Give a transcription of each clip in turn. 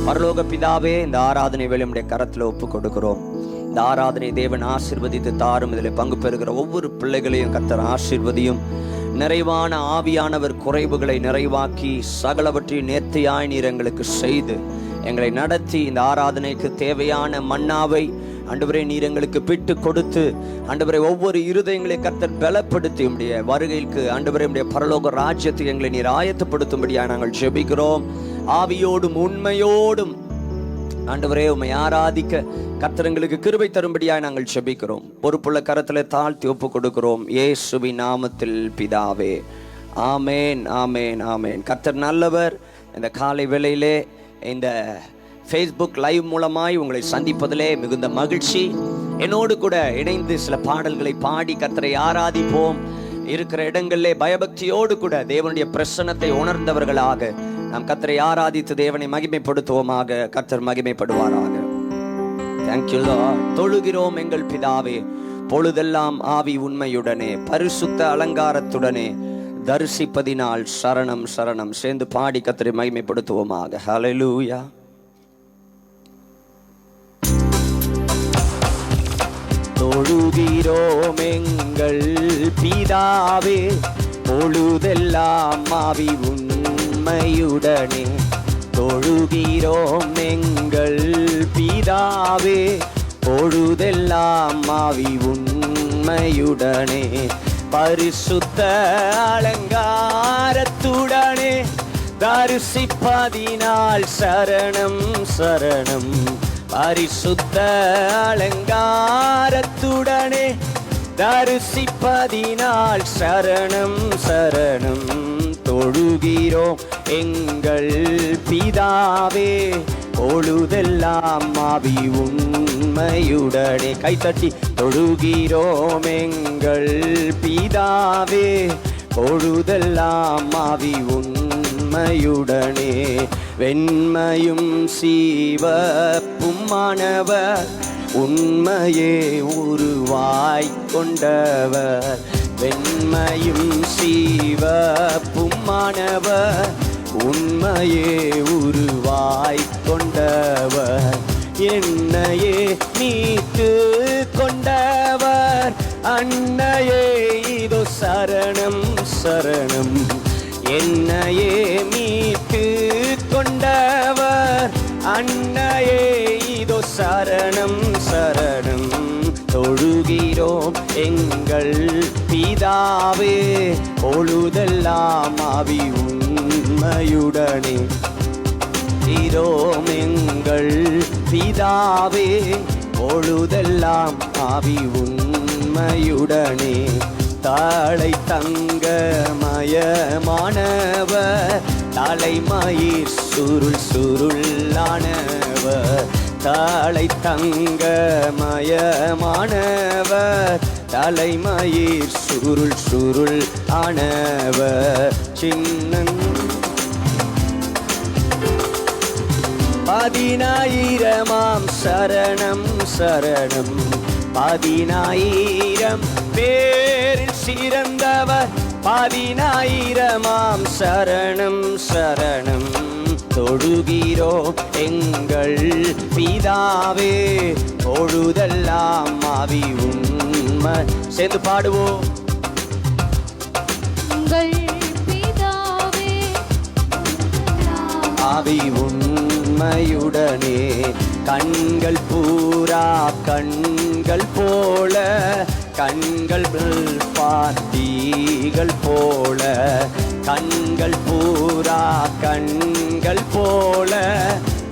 பரலோக பிதாவே, இந்த ஆராதனை வேளை உம்முடைய கரத்தில் ஒப்பு கொடுக்கிறோம். இந்த ஆராதனை தேவன் ஆசீர்வதித்து தாரும். இதில் பங்கு பெறுகிற ஒவ்வொரு பிள்ளைகளையும் கர்த்தர் ஆசீர்வதியும். நிறைவான ஆவியானவர் குறைவுகளை நிறைவாக்கி சகலவற்றையும் நேர்த்தியாய் நீர் எங்களுக்கு செய்து எங்களை நடத்தி இந்த ஆராதனைக்கு தேவையான மன்னாவை ஆண்டவரே நீர் எங்களுக்கு பிட்டு கொடுத்து ஆண்டவரே ஒவ்வொரு இருதயங்களை கர்த்தர் பலப்படுத்தி உம்முடைய வருகைக்கு ஆண்டவரே உம்முடைய பரலோக ராஜ்யத்துக்கு எங்களை நீர் ஆயத்தப்படுத்தும்படியாக நாங்கள் ஜெபிக்கிறோம். ஆவியோடும் உண்மையோடும் ஆண்டவரே உம்மை ஆராதிக்க கர்த்தர் எங்களுக்கு கிருபை தரும்படியாக நாங்கள் ஜெபிக்கிறோம். பொறுப்புள்ள கரத்தில் தாழ்த்தி ஒப்பு கொடுக்கிறோம். இயேசுவின் நாமத்தில் பிதாவே, ஆமேன், ஆமேன், ஆமேன். கர்த்தர் நல்லவர். இந்த காலை வேளையிலே இந்த ஃபேஸ்புக் லைவ் மூலமாய் உங்களை சந்திப்பதிலே மிகுந்த மகிழ்ச்சி. என்னோடு கூட இணைந்து சில பாடல்களை பாடி கர்த்தரை ஆராதிப்போம். இருக்கிற இடங்களிலே பயபக்தியோடு கூட தேவனுடைய பிரசன்னத்தை உணர்ந்தவர்களாக நாம் கர்த்தரை ஆராதித்து தேவனை மகிமைப்படுத்துவோமாக. கர்த்தர் மகிமைப்படுவாராக. Thank you Lord. தொழுகிறோம் எங்கள் பிதாவே, பொழுதெல்லாம் ஆவி உண்மையுடனே பரிசுத்த அலங்காரத்துடனே தரிசிப்பதினால் சரணம் சரணம். சேர்ந்து பாடி கர்த்தரை மகிமைப்படுத்துவோமாக. ஹல்லேலூயா. தொழுகிறோம் எங்கள் பிதாவே, பொழுதெல்லாம் ஆவி உண்மையுடனே. தொழுகிறோம் எங்கள் பிதாவே, பொழுதெல்லாம் ஆவி உண்மையுடனே பரிசுத்த அலங்காரத்துடனே தரிசிப்பதினால் சரணம் சரணம். பரிசுத்த அலங்காரத்துடனே தரிசிப்பதினால் சரணம் சரணம். தொழுகிறோம் எங்கள் பிதாவே, பொழுதெல்லாம் ஆவி உண்மையுடனே. கைத்தட்டி தொழுகிறோம் எங்கள் பிதாவே, பொழுதெல்லாம் ஆவி உண்மையுடனே. வெண்மையும் சீவப்புமானவர், உண்மையே உருவாய் கொண்டவர். வெண்மையும் சீவப்புமானவர், உண்மையே உருவாய் கொண்டவர். என்னையே மீட்டு கொண்டவர், அன்னையே இதோ சரணம் சரணம். என்னையே மீட்டு கொண்டவர், அன்னையே இதோ சரணம் சரணம். தொழுகிறோம் எங்கள் பிதாவே, பொழுதெல்லாம் ஆவி உண்மையுடனே. தொழுகிறோம் எங்கள் பிதாவே, பொழுதெல்லாம் ஆவி உண்மையுடனே. தாளை தங்க மயமானவர், தலைமயிர் சுருள் சுருளானவர். தாளை தங்க மயமானவர், தலைமயிர் சுருள் சுருள் ஆனவர். சின்னன் 10,000 சரணம் சரணம். 10,000 பேரில் சிறந்தவர், 10,000 சரணம் சரணம். தொழுகிறோம் எங்கள் பிதாவே, பொழுதெல்லாம் ஆவி உண்மை. சேர்ந்து பாடுவோம். ஆவி உண்மையுடனே. கண்கள் பூரா கண்கள் போல, கண்கள் பார்த்தீகள் போல. கண்கள் பூரா கண்கள் போல,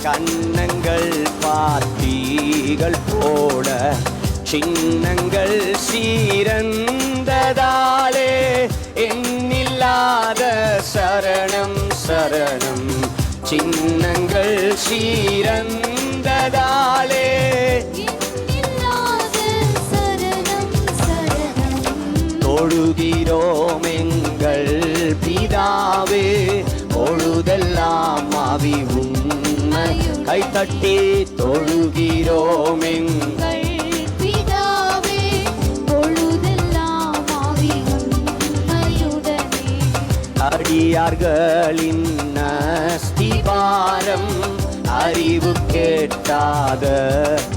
கண்ணங்கள் பார்த்தீகள் போல. சின்னங்கள் சீரந்ததாலே எண்ணில்லாத சரணம் சரணம். சின்னங்கள் சீரந்ததாலே தொழுகிறோம் எங்கள் பிதாவே, பொழுதெல்லாம் ஆவி உண்மை. கைத்தட்டி தொழுகிறோம் எங்கள் பிதாவே, பொழுதெல்லாம் ஆவி உண்மையுடனே. அடியார்களின் அஸ்திபாரம் அறிவு கேட்டாத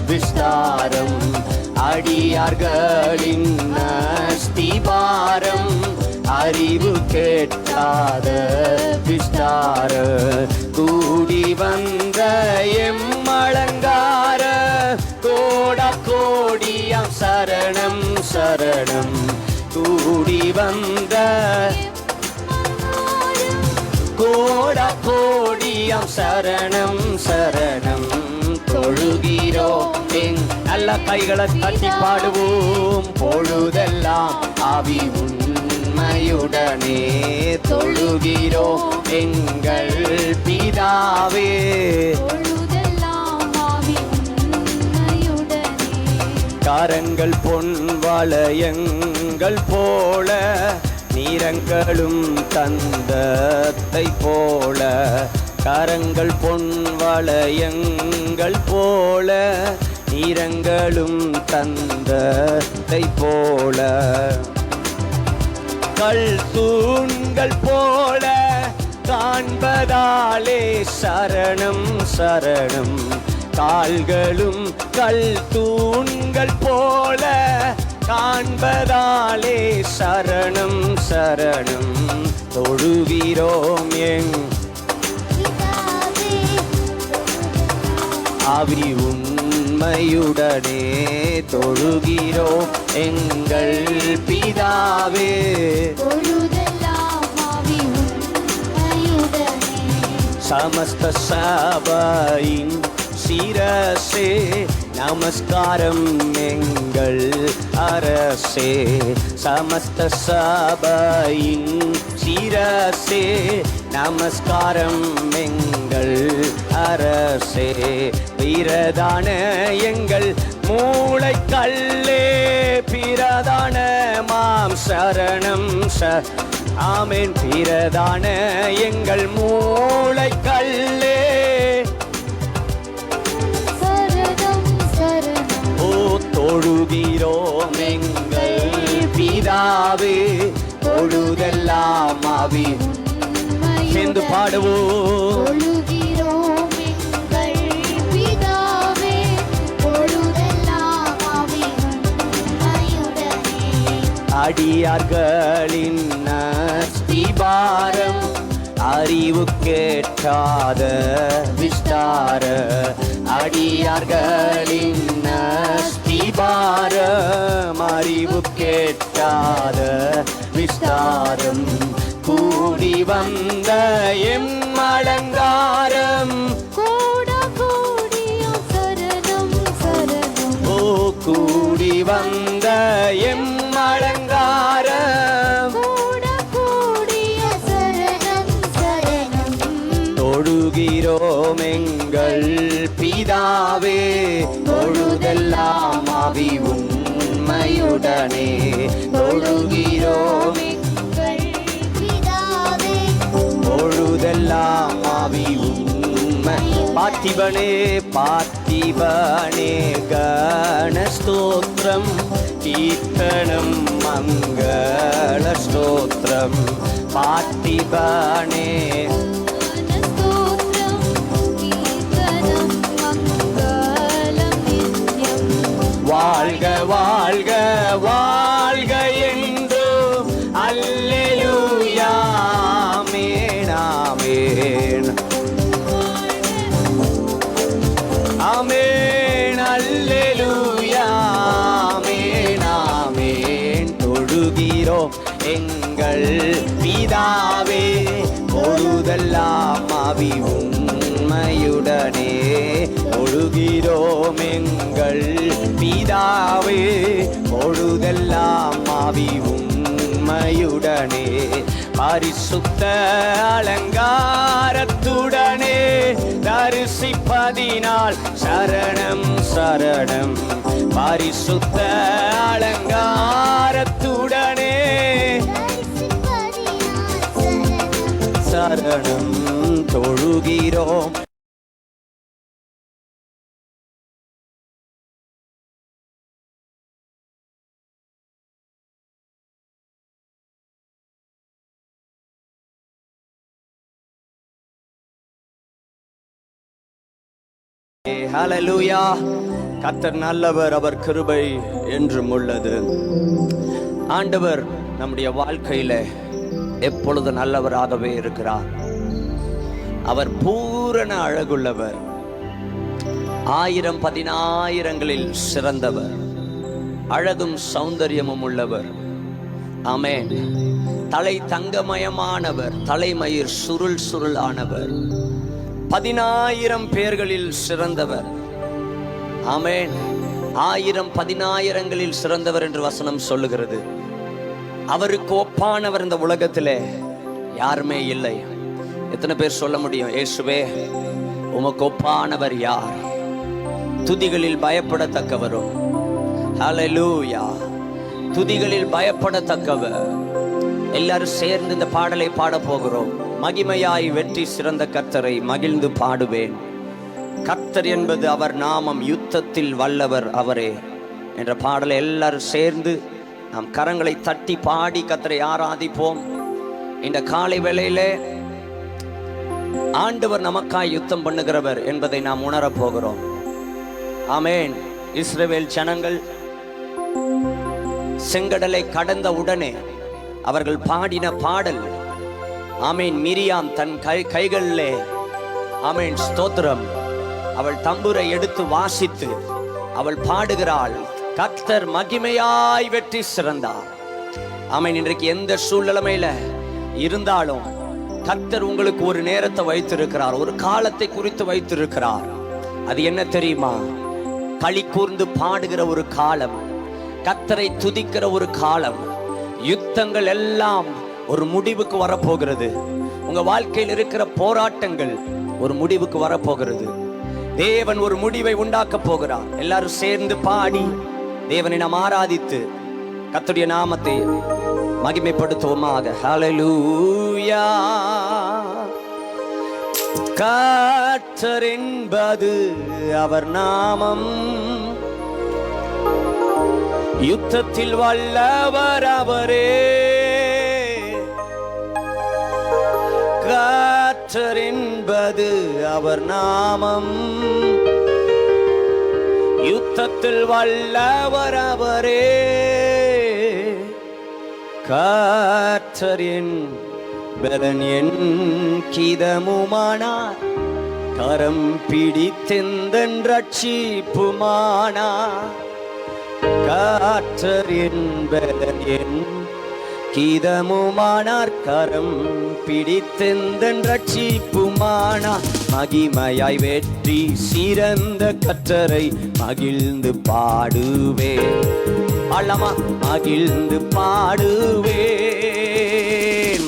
விஸ்தாரம், அடியார்களின் அஸ்திபாரம், அறிவு கேட்டாத விஸ்தார, கூடி வந்த எம்மளங்கார, கோட கோடியாம் சரணம் சரணம், கூடி வந்த கோட கோடியாம் சரணம் சரணம், தொழுகிறோம் நல்ல கைகளை தட்டி பாடுவோம், பொழுதெல்லாம் ஆவி உண்மையுடனே தொழுகிறோம் எங்கள் பிதாவே. கரங்கள் பொன் வளையங்கள் போல, நீரங்களும் தந்தத்தை போல, கரங்கள் பொன் வளையங்கள் போல, நீரங்களும் தந்தத்தை போல, கல் தூண்கள் போல காண்பதாலே சரணம் சரணம், கால்களும் கல் தூண்கள் போல காண்பதாலே சரணம் சரணம், தொழுகிறோம் எங் ஆவி உண்மையுடனே தொழுகிறோம் எங்கள் பிதாவே. சமஸ்த சபையின் சிரசே நமஸ்காரம் எங்கள் அரசே, சமஸ்த சபையின் சிரசே நமஸ்காரம் எங்கள் அரசே, பிரதான எங்கள் மூளைக்கல்லே, பிரதான மாம் சரணம் ஆமென், பிரதான எங்கள் மூளைக்கல்லே, தொழுகிறோம் எங்கள் பிதாவே, பொழுதெல்லாம் ஆவி சேர்ந்து பாடுவோம், தொழுகிறோம் எங்கள் பிதாவே, பொழுதெல்லாம் ஆவி உண்மையுடனே, அடியார்களின் அஸ்திபாரம், அறிவு கேட்டாத விஸ்தார, அடியார்களின் அஸ்திபாரம், அறிவு கேட்டாத விஸ்தாரம், கூடி வந்த எம்மளங்காரம், கோட கோடியாம் சரணம் சரணம், ஓ கூடி வந்த எம்மளங்காரம், கோட கோடிய சரணம் சரணம், தொழுகிறோம் எங்கள் பிதாவே, பொழுதெல்லாம் ஆவி உண்மையுடனே தொழுகிறோம் எங்கள் பிதாவே, பொழுதெல்லாம் ஆவி உண்மை. பார்த்திபனே பார்த்திபனே கண ஸ்தோத்திரம், கீர்த்தனம் மங்கள ஸ்தோத்திரம், பார்த்திபனே ஸ்தோத்திரம் கீர்த்தனம் மங்களம் நித்யம், வாழ்க வாழ்க வாழ்க என்றும் அல்லேலூயா ஆமென் ஆமென் ஆமென் அல்லேலூயா ஆமென் ஆமென், தொழுகிறோம் எங்கள் பிதாவே, பொழுதெல்லாம் ஆவி உண்மையுடனே தொழுகிறோம் எங்கள் பிதாவே, பொழுதெல்லாம் ஆவி உண்மையுடனே, பரிசுத்த அலங்காரத்துடனே தரிசிப்பதினால் சரணம் சரணம், பரிசுத்த அலங்காரத்துடனே சரணம், தொழுகிறோம் ஹல்லேலூயா. கர்த்தர் நல்லவர், அவர் கிருபை என்றும் உள்ளது. ஆண்டவர் நம்முடைய வாழ்க்கையில எப்பொழுது நல்லவராகவே இருக்கிறார். அவர் பூரண அழகுள்ளவர், 1000 சிறந்தவர், அழகும் சௌந்தரியமும் உள்ளவர். ஆமென். தலை தங்கமயமானவர், தலைமயிர் சுருள் சுருள் ஆனவர், 10,000 பேர்களில் சிறந்தவர். ஆமென். 1000 சிறந்தவர் என்று வசனம் சொல்லுகிறது. அவருக்கு ஒப்பானவர் இந்த உலகத்திலே யாருமே இல்லை. எத்தனை பேர் சொல்ல முடியும், இயேசுவே உமக்கு ஒப்பானவர் யார்? துதிகளில் பயப்படத்தக்கவரும், ஹல்லேலூயா, துதிகளில் பயப்படத்தக்கவர். எல்லாரும் சேர்ந்து இந்த பாடலை பாட போகிறோம். மகிமையாய் வெற்றி சிறந்த கர்த்தரை மகிழ்ந்து பாடுவேன். கர்த்தர் என்பது அவர் நாமம், யுத்தத்தில் வல்லவர் அவரே என்ற பாடலை எல்லாரும் சேர்ந்து நாம் கரங்களை தட்டி பாடி கர்த்தரை ஆராதிப்போம். இந்த காலை வேளையிலே ஆண்டவர் நமக்காய் யுத்தம் பண்ணுகிறவர் என்பதை நாம் உணரப் போகிறோம். ஆமென். இஸ்ரவேல் ஜனங்கள் செங்கடலை கடந்த உடனே அவர்கள் பாடின பாடல், ஆமென், மிரியாம் தன் கைகளிலே, ஆமென், ஸ்தோத்திரம், அவள் தம்புரை எடுத்து வாசித்து அவள் பாடுகிறாள், கர்த்தர் மகிமையாய் வெற்றி சிறந்தார். ஆமென். இன்றைக்கு எந்த சூழ்நிலைமையில இருந்தாலும் கர்த்தர் உங்களுக்கு ஒரு நேரத்தை வைத்திருக்கிறார், ஒரு காலத்தை குறித்து வைத்திருக்கிறார். அது என்ன தெரியுமா? களி கூர்ந்து பாடுகிற ஒரு காலம், கர்த்தரை துதிக்கிற ஒரு காலம். யுத்தங்கள் எல்லாம் ஒரு முடிவுக்கு வரப்போகிறது. உங்க வாழ்க்கையில் இருக்கிற போராட்டங்கள் ஒரு முடிவுக்கு வரப்போகிறது. தேவன் ஒரு முடிவை உண்டாக்க போகிறார். எல்லாரும் சேர்ந்து பாடி தேவனை நாம் ஆராதித்து கர்த்தருடைய நாமத்தை மகிமைப்படுத்துவோமாக. ஹல்லேலூயா. கர்த்தர் என்பது அவர் நாமம், யுத்தத்தில் வல்லவர் அவரே. கர்த்தர் என்பது அவர் நாமம், யுத்தத்தில் வல்லவர் அவரே. கர்த்தர் என் பலன், என் கீதமுமானார், கரம் பிடித்தெந்தன் ரட்சிப்புமானார். கர்த்தர் என் பலன், என் கீதமுமானார், கரம் பிடித்தெந்தன் ரட்சிப்புமானார். மகிமையாய் வெற்றி சிறந்த கர்த்தரை மகிழ்ந்து பாடுவேன். அல்லமா, மகிழ்ந்து பாடுவேன்.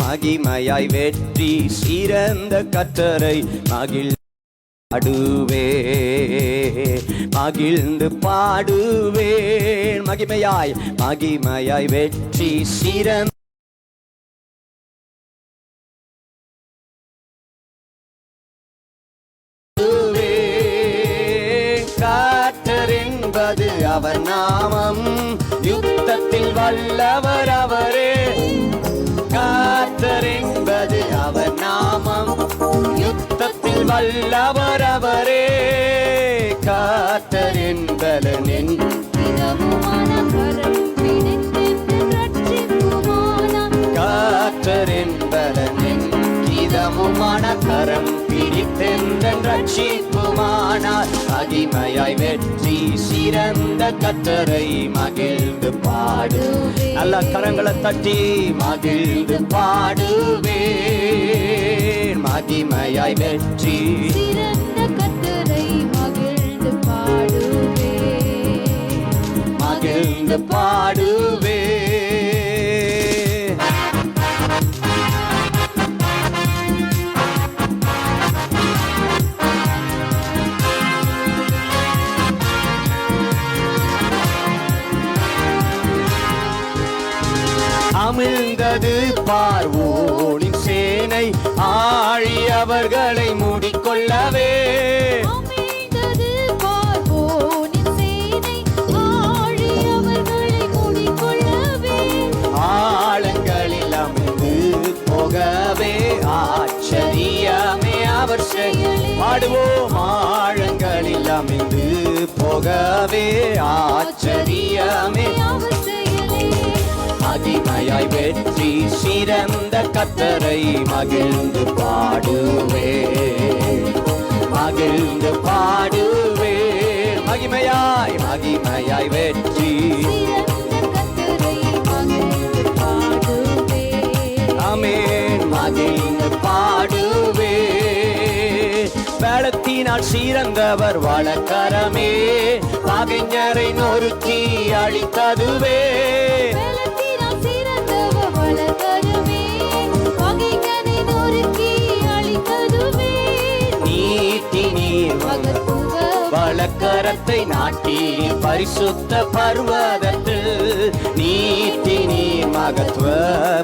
மகிமையாய் வெற்றி சிறந்த கர்த்தரை மகிழ்ந்து பாடுவேன், மகிழ்ந்து பாடுவேன். மகிமையாய், மகிமையாய் வெற்றி சிறந்த கர்த்தர் என்பது அவர் நாமம், யுத்தத்தில் வல்லவர் அவரே. கர்த்தர் என்பது அவர் நாமம், யுத்தத்தில் வல்லவர் அவரே. கர்த்தர் என் பலன், என் கர்த்தர் என் பலன், என் கீதமுமான கரம் பிடித்தெந்தன் ரட்சிப்புமானார். மகிமையாய் வெற்றி சிறந்த கர்த்தரை மகிழ்ந்து பாடு. நல்ல கரங்களை தட்டி மகிழ்ந்து பாடுவேன். மகிமையாய் வெற்றி சிறந்த கர்த்தரை மகிழ்ந்து பாடுவேன், மகிழ்ந்து பாடுவேன். அமிழ்ந்தது பார்வோனின் சேனை, ஆழி அவர்களை மூடிக்கொள்ளவே. அமிழ்ந்தது பார்வோனின் சேனை, ஆழி அவர்களை மூடிக்கொள்ளவே. ஆழங்களில் அமிழ்ந்து போகவே, ஆச்சரியமே அவர் செயல். பாடுவோம். ஆழங்களில் அமிழ்ந்து போகவே ஆச்சரியமே அவர் செயலே மகிமையாய் வெற்றி சிறந்த கர்த்தரை மகிழ்ந்து பாடுவே மகிழ்ந்து பாடுவே மகிமையாய் மகிமையாய் வெற்றி சிறந்த கர்த்தரை மகிழ்ந்து பாடுவே ஆமென் மகிழ்ந்து பாடுவே பலத்தினால் சீரந்தவர் வழக்கரமே பகைஞரை நொறுக்கி அழித்ததுவே பலத்தினால் சிறந்தவர் வழக்கரமே பகைஞரை நொறுக்கி அழித்ததுவே நீட்டி நீர் மகத்துவ வழக்கரத்தை நாட்டி பரிசுத்த பர்வதத்தில் நீட்டி நீர் மகத்துவ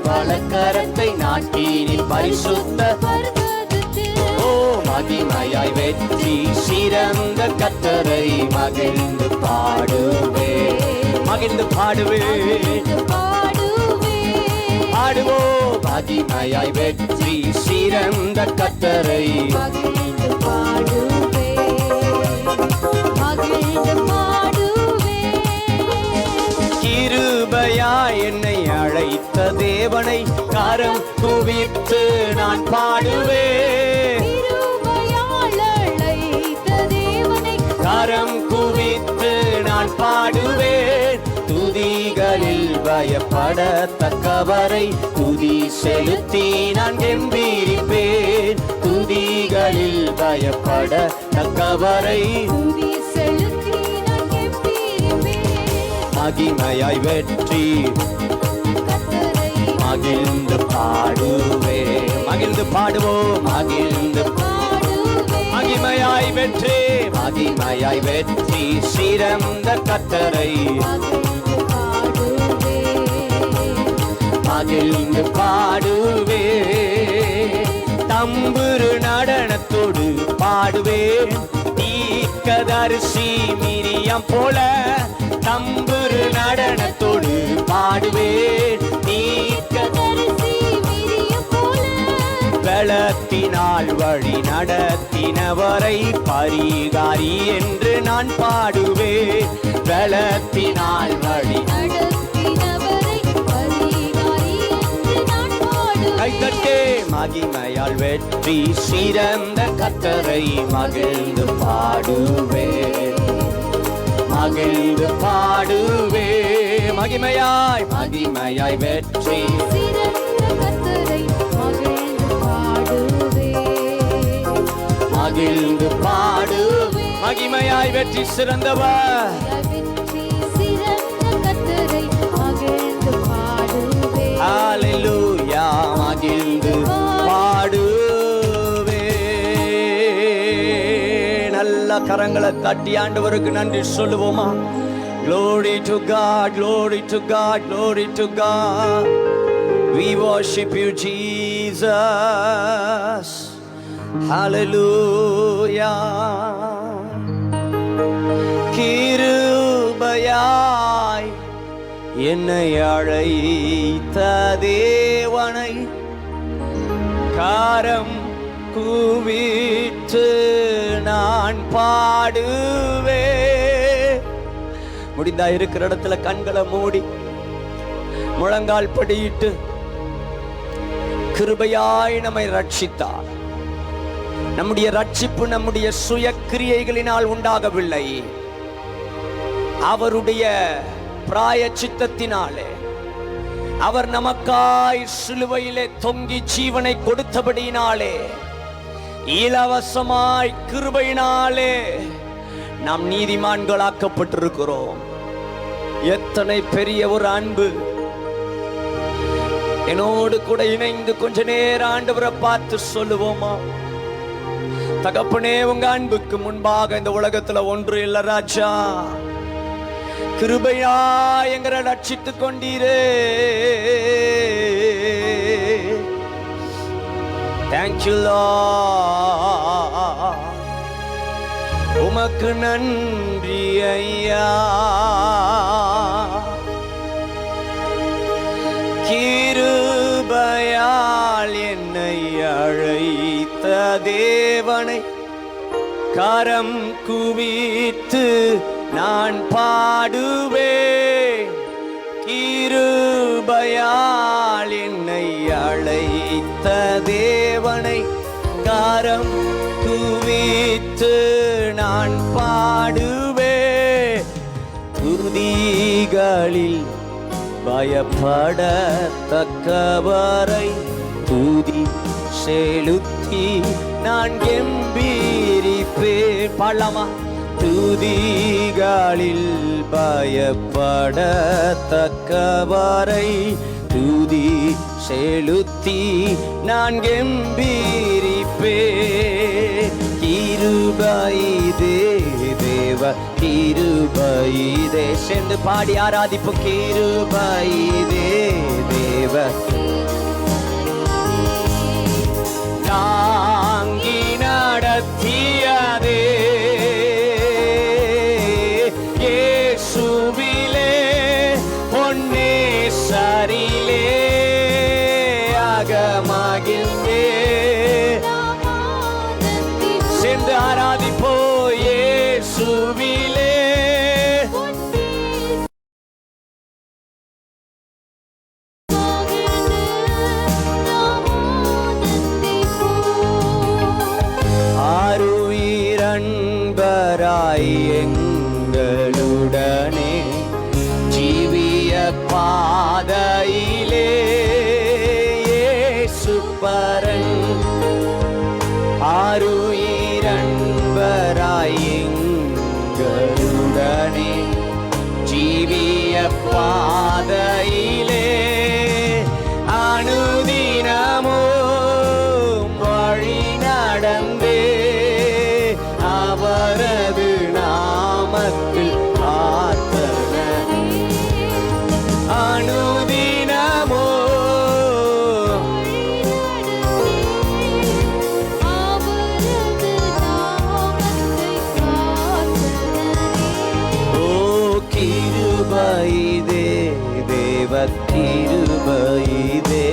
வழக்கரத்தை நாட்டி பரிசுத்த பர்வதத்தில் ஓ மகிமையாய் வெற்றி சிறந்த கர்த்தரை மகிழ்ந்து பாடுவே மகிழ்ந்து பாடுவே பாடுவே பாடுவோ மகிமையாய் வெற்றி சிறந்த கர்த்தரை மகிழ்ந்து பாடுவே மகிழ்ந்து பாடுவே கிருபையாய் என்னை அழைத்த தேவனை கரம் குவித்து நான் பாடுவேன் கிருபையால் அழைத்த தேவனை கரம் குவித்து நான் பாடுவேன் துதிகளில் பயப்படத்தக்கவரை துதி செலுத்தி நான் கெம்பீரிப்பேன் துதிகளில் பயப்படத்தக்கவரை துதி செலுத்தி நான் கெம்பீரிப்பேன் மகிமையாய் வெற்றி கர்த்தரை மகிழ்ந்து பாடுவே மகிழ்ந்து பாடுவோம் மகிழ்ந்து பாடுவே மகிமையாய் வெற்றி மகிமையாய் வெற்றி சிறந்த கர்த்தரை மகிழ்ந்து பாடுவே மகிழ்ந்து பாடுவே தம்புரு நடனத்தோடு பாடுவேன் தீர்க்கதரிசி மிரியம் போல தம்புரு நடனத்தோடு பாடுவேன் தரிசி மிரியம் போல பலத்தினால் வழி நடத்தினவரை பரிகாரி என்று நான் பாடுவேன் பலத்தினால் வழி நடத்தினவரை பரிகாரி என்று நான் பாடுவேன் கைதட்டே மகிமையால் வெற்றி சிறந்த கர்த்தரை மகிழ்ந்து பாடுவே மகிழ்ந்து பாடுவே மகிமையாய் மகிமையாய் வெற்றி சிறந்த கர்த்தரை மகிழ்ந்து பாடுவே மகிழ்ந்து பாடுவே மகிமையாய் வெற்றி சிறந்தவர் வெற்றி சிறந்த கர்த்தரை மகிழ்ந்து பாடுவே ஹalleluya மகிழ்ந்து பாடுவே நல்ல கரங்களை தட்டி ஆண்டவருக்கு நன்றி சொல்லுவோமா glory to god glory to god glory to god we worship you jesus hallelujah கிருபையாய் என்னை அழைத்த தேவனை காரம் குவித்து நான் பாடுவே முடிந்தா இருக்கிற இடத்துல கண்களை மூடி முழங்கால் படியிட்டு கிருபையாய் நம்மை ரட்சித்தார் நம்முடைய ரட்சிப்பு நம்முடைய சுய கிரியைகளினால் உண்டாகவில்லை அவருடைய பிராயச்சித்தத்தினாலே அவர் நமக்காய் சிலுவையிலே தொங்கி ஜீவனை கொடுத்தபடியினாலே இலவசமாய் கிருபையினாலே நாம் நீதிமான்களாக்கப்பட்டிருக்கிறோம் எத்தனை பெரிய ஒரு அன்பு என்னோடு கூட இணைந்து கொஞ்ச நேரம் ஆண்டவரை பார்த்து சொல்லுவோமா தகப்பனே உங்க அன்புக்கு முன்பாக இந்த உலகத்துல ஒன்று இல்ல ராஜா கிருபையா எங்களை ரட்சித்துக் கொண்டீரே தேங்க்யூ லார்ட் உமக்கு நன்றி ஐயா கிருபையால் என்னை அழைத்த தேவனை கரம் குவித்து நான் பாடுவேன், கிருபையால் என்னை அழைத்த தேவனை. கரம் குவித்து நான் பாடுவேன், துதிகளில் பயப்படத்தக்கவரை துதி செலுத்தி நான் கெம்பீரிப்பேன். பாடலாமா? துதிகளில் பயப்படத்தக்கவரை துதி செலுத்தி நான் கெம்பீரிப்பேன். கிருபைதே தேவ கிருபைதே. சென்று பாடி ஆராதிப்போம். கிருபைதே தேவ தாங்கி நடத்தியதே, இயேசுவிலே பொன்னேசரிலே அகமகிழ்ந்தே. சென்று ஆராதிப்போ. இயேசுவிலே ஆருயிரன்பராய் எங்களுடனே ஜீவிய பாதையிலே இயேசு பரன். ஆருயிரன்பராய் எங்களுடனே ஜீவிய பாதையிலே அனுதினமும் வழி நடந்தே அவரது நாமத்தில் ஆத்தனை. அனுதினமோ கிருபைதே தேவ கிருபைதே,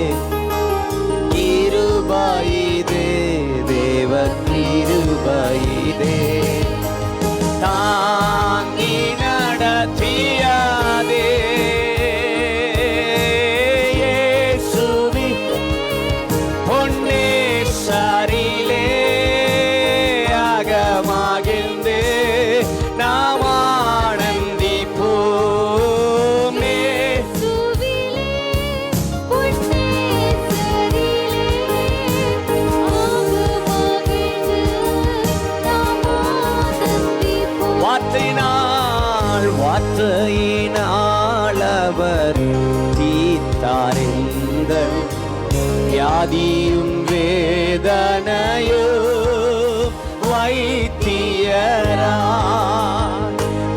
கிருபைதே தேவ கிருபைதே. தாங்கி நடத்தியதே, இயேசுவி பொன்னேசரிலே அகமகிழ்ந்தே நாம் வார்த்தையினால் அவர் தீர்த்தாரெங்கள் வியாதியும் வேதனையும் வைத்தியராய்.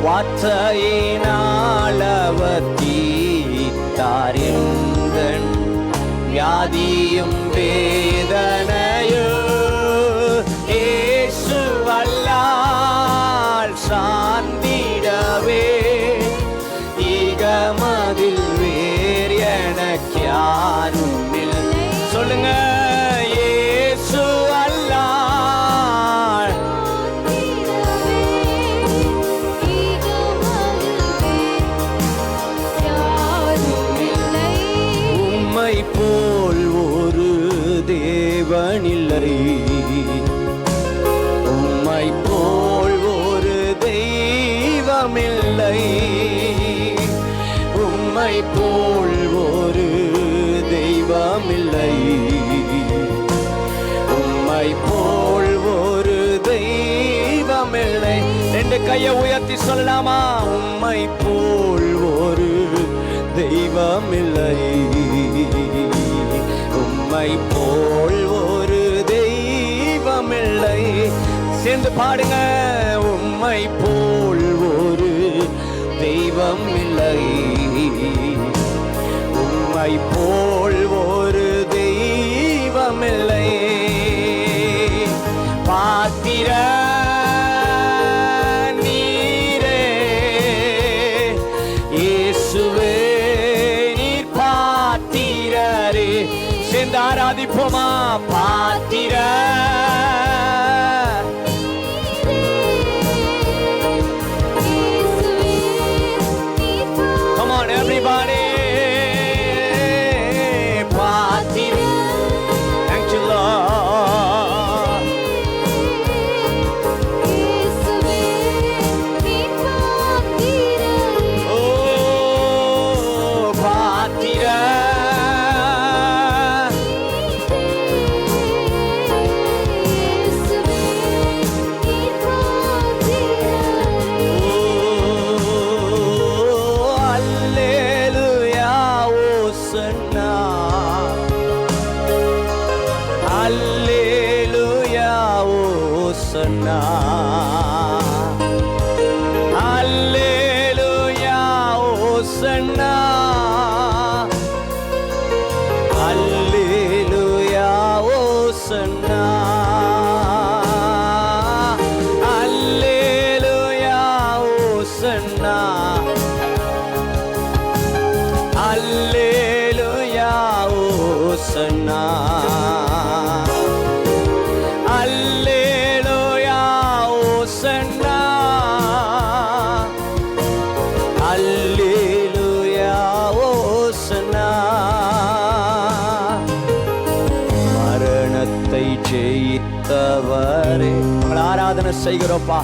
வார்த்தையினால் அவர் தீர்த்தாரெங்கள் வியாதியும் வேதனையும் இயேசு வல்லால் சார்ந்திடவே இகமதில் வேறு எனக்கு யாரும் இல்லை. சொல்லுங்க. இயேசு அல்லால் உம்மை போல் ஒரு தேவனில்லை, உம்மை போல் ஒரு தெய்வமில்லை, உம்மை போல் ஒரு தெய்வமில்லை, உம்மை போல் ஒரு தெய்வமில்லை. ரெண்டு கையை உயர்த்தி சொல்லலாமா? உம்மை போல் ஒரு தெய்வமில்லை, உம்மை போல் ஒரு தெய்வமில்லை. சேர்ந்து பாடுங்க. உம்மை போல் ஒரு தெய்வம் இல்லை, உம்மை போல் ஒரு தெய்வம் இல்லை. பாத்திர நீரே இயேசுவே நீர் பாத்திரரே. சேர்ந்து ஆராதிப்போமா? பாத்திர செய்கிறோப்பா.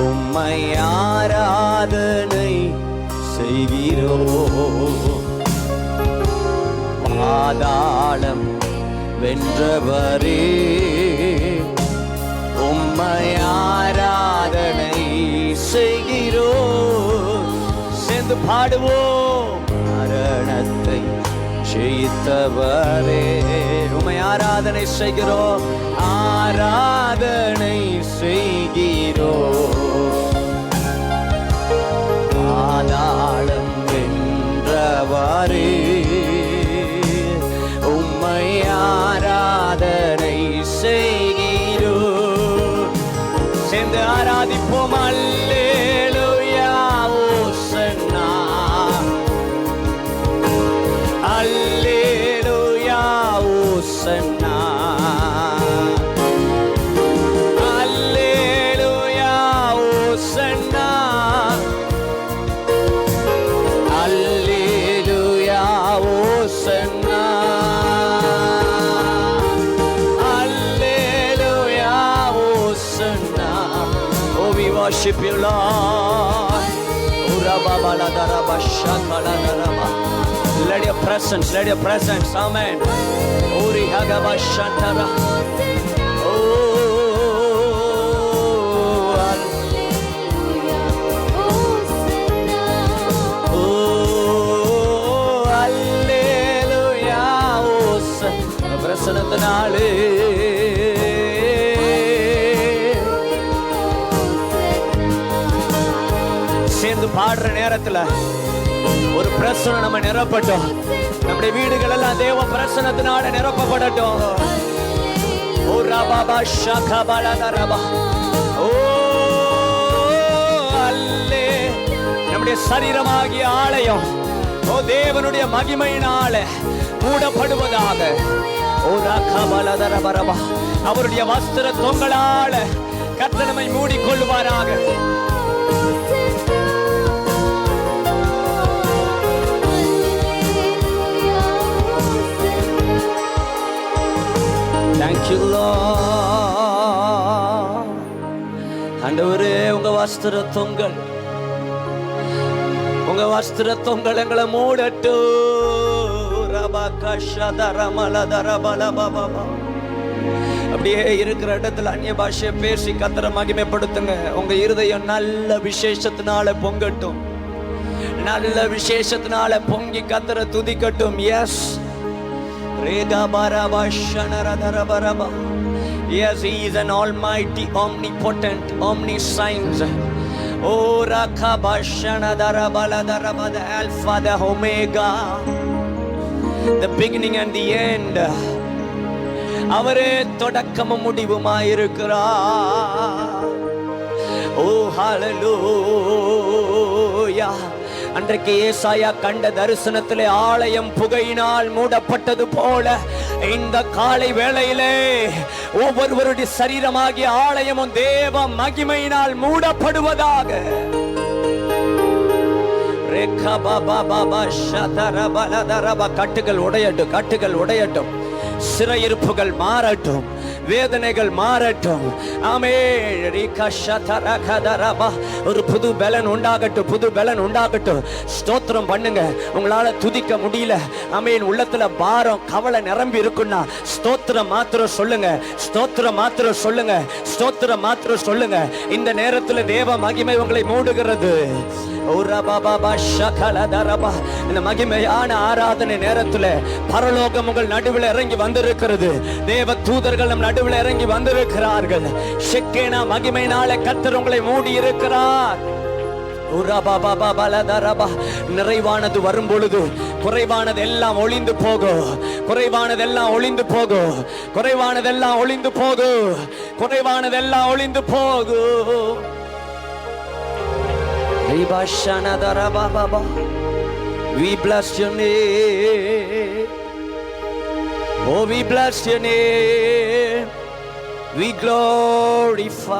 உம்மை ஆராதனை செய்கிறோம். பாதாளம் வென்றவரே, உம்மை ஆராதனை செய்கிறோம். சேர்ந்து பாடுவோம். மரணத்தை ஜெயித்தவரே, உம்மை ஆராதனை செய்கிறோம். ஆராதனை செய்கிறோம். பாதாளம் வென்றவரே, உம்மை ஆராதனை செய்கிறோம். சேர்ந்து ஆராதிப்போம். அல்லேலூயா ஓசன்னா, அல்லேலூயா ஓசன்னா, அல்லேலூயா ஓசன்னா, அல்லேலூயா ஓசன்னா, அல்லேலூயா ஓசன்னா. Oh, we worship you, Lord. Let your presence, let your presence, amen. Uri hagaba shantara. Oh, hallelujah, oh, பிரசன்னத்தினாலே சேர்ந்து பாடுற நேரத்துல ஒரு பிரசனம் நம்ம நிரப்பட்டும். நம்முடைய வீடுகள் எல்லாம் தேவ பிரசனத்தினால நிரப்பப்படட்டும். ஓ ரபாபா ஷகபலதரபா. ஓ அல்லே, நம்முடைய சரீரமாகிய ஆலயம் ஓ தேவனுடைய மகிமையினால மூடப்படுவதாக. ஓ ரகபலதரபரபா. அவருடைய வஸ்திர தொங்கலால கர்த்தர் நம்மை மூடிக்கொள்வாராக. Thank you, Lord. ஆண்டவரே, உங்க வஸ்திர தொங்கல், உங்க வஸ்திர தொங்கல் எங்களை மூடட்டும். அப்படியே இருக்கிற இடத்துல அந்நிய பாஷையை பேசி கர்த்தரை மகிமைப்படுத்துங்க. உங்க இருதயம் நல்ல விசேஷத்தினால பொங்கட்டும். நல்ல விசேஷத்தினால பொங்கி கர்த்தரை துதிக்கட்டும். Yes, yes, he is an almighty, omnipotent, omniscient. Oh, rakabashanadarabaladaraba, the alpha, the omega, the beginning and the end. அவரே தொடக்கமும் முடிவுமாயிருக்கிறார். Oh, hallelujah. அன்றைக்கு ஏசாயா கண்ட தரிசனத்திலே ஆலயம் புகையினால் மூடப்பட்டது போல இந்த காலை வேளையிலே ஒவ்வொருவருடைய சரீரமாகிய ஆலயமும் தேவ மகிமையினால் மூடப்படுவதாக. கட்டுகள் உடையட்டும், கட்டுகள் உடையட்டும், சிறையிருப்புகள் மாறட்டும், வேதனைகள் மாறட்டும். ஒரு புது பலன் உண்டாகட்டும், புது பலன் உண்டாகட்டும். ஸ்தோத்திரம் பண்ணுங்க. உங்களால துதிக்க முடியல, ஆமென், உள்ளத்துல பாரம் கவலை நிரம்பி இருக்குன்னா ஸ்தோத்திரம் மாத்திரம் சொல்லுங்க, ஸ்தோத்திரம் மாத்திரம் சொல்லுங்க, ஸ்தோத்திரம் மாத்திரம் சொல்லுங்க. இந்த நேரத்துல தேவ மகிமை உங்களை மூடுகிறது. இந்த மகிமையான ஆராதனை நேரத்துல பரலோகம் உங்கள் நடுவில் இறங்கி வந்திருக்கிறது. தேவ தூதர்கள் நம் நடுவில் இறங்கி வந்திருக்கிறார்கள். ஷெக்கேனா மகிமையினால கர்த்தர் உங்களை மூடி இருக்கிறார். நிறைவானது வரும் பொழுது குறைவானது எல்லாம் ஒளிந்து போகும், குறைவானதெல்லாம் ஒளிந்து போகும், குறைவானதெல்லாம் ஒளிந்து போகும், குறைவானதெல்லாம் ஒளிந்து போகும். We bless your name. Oh, we bless your name. We glorify.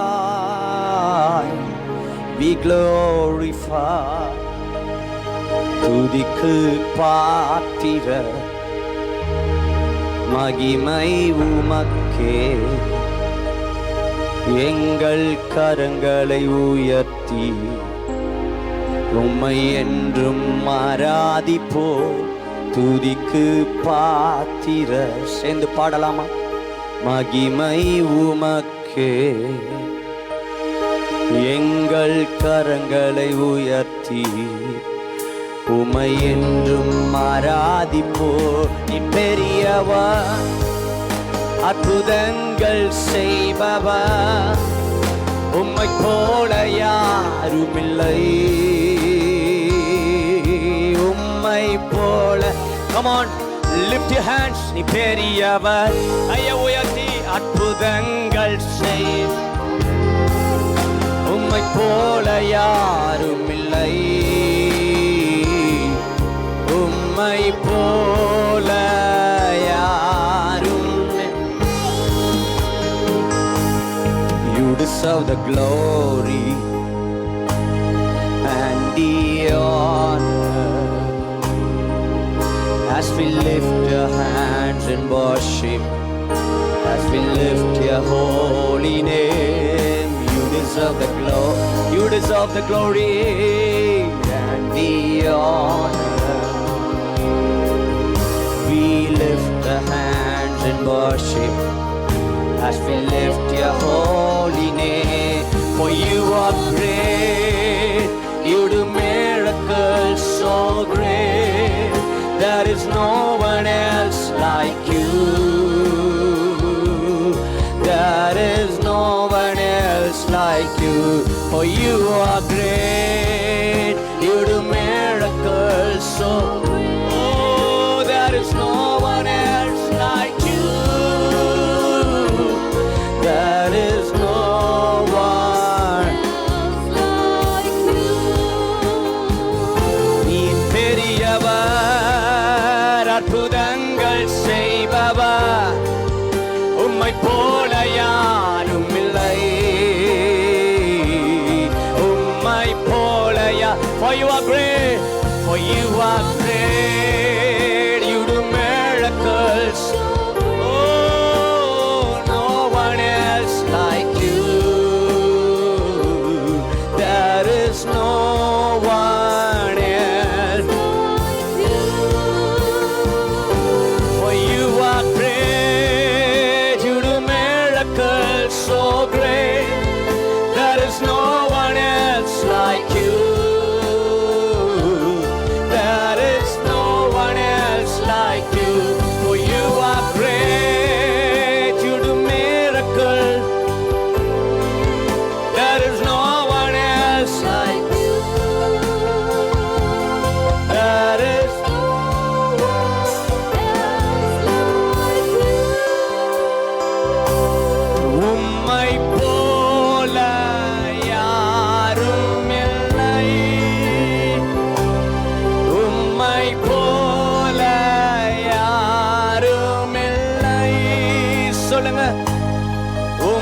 We glorify. துதிக்கு பாத்திர மகிமை உமக்கே. எங்கள் கரங்களை உயர்த்தி உம்மை என்றும் ஆராதிப்போ. துதிக்கு பாத்திர சேர்ந்து பாடலாமா? மகிமை உமக்கே. எங்கள் கரங்களை உயர்த்தி உம்மை என்றும் ஆராதிப்போ. நீ பெரியவர், அற்புதங்கள் செய்பவர், உம்மை போல யாருமில்லை. உம்மை போல come on lift your hands. நீ பெரியவர், கையை உயர்த்தி அற்புதங்கள் செய். உம்மை போல யாருமில்லை. உம்மை போல deserve the glory and the honor as we lift your hands in worship, as we lift your holy name. You deserve the glory, you deserve the glory and the honor. We lift the hands in worship as we lift your holy name. For you are great, you do miracles so great. There is no one else like you. There is no one else like you. For you are great, you do miracles so great. Oh, there is no one else like you. There is no one like you. நீ பெரியவர், அற்புதங்கள் செய்பவர், உம்மை போல யாரும் இல்லை. உம்மை போல for you are great, for you are great, you do miracles.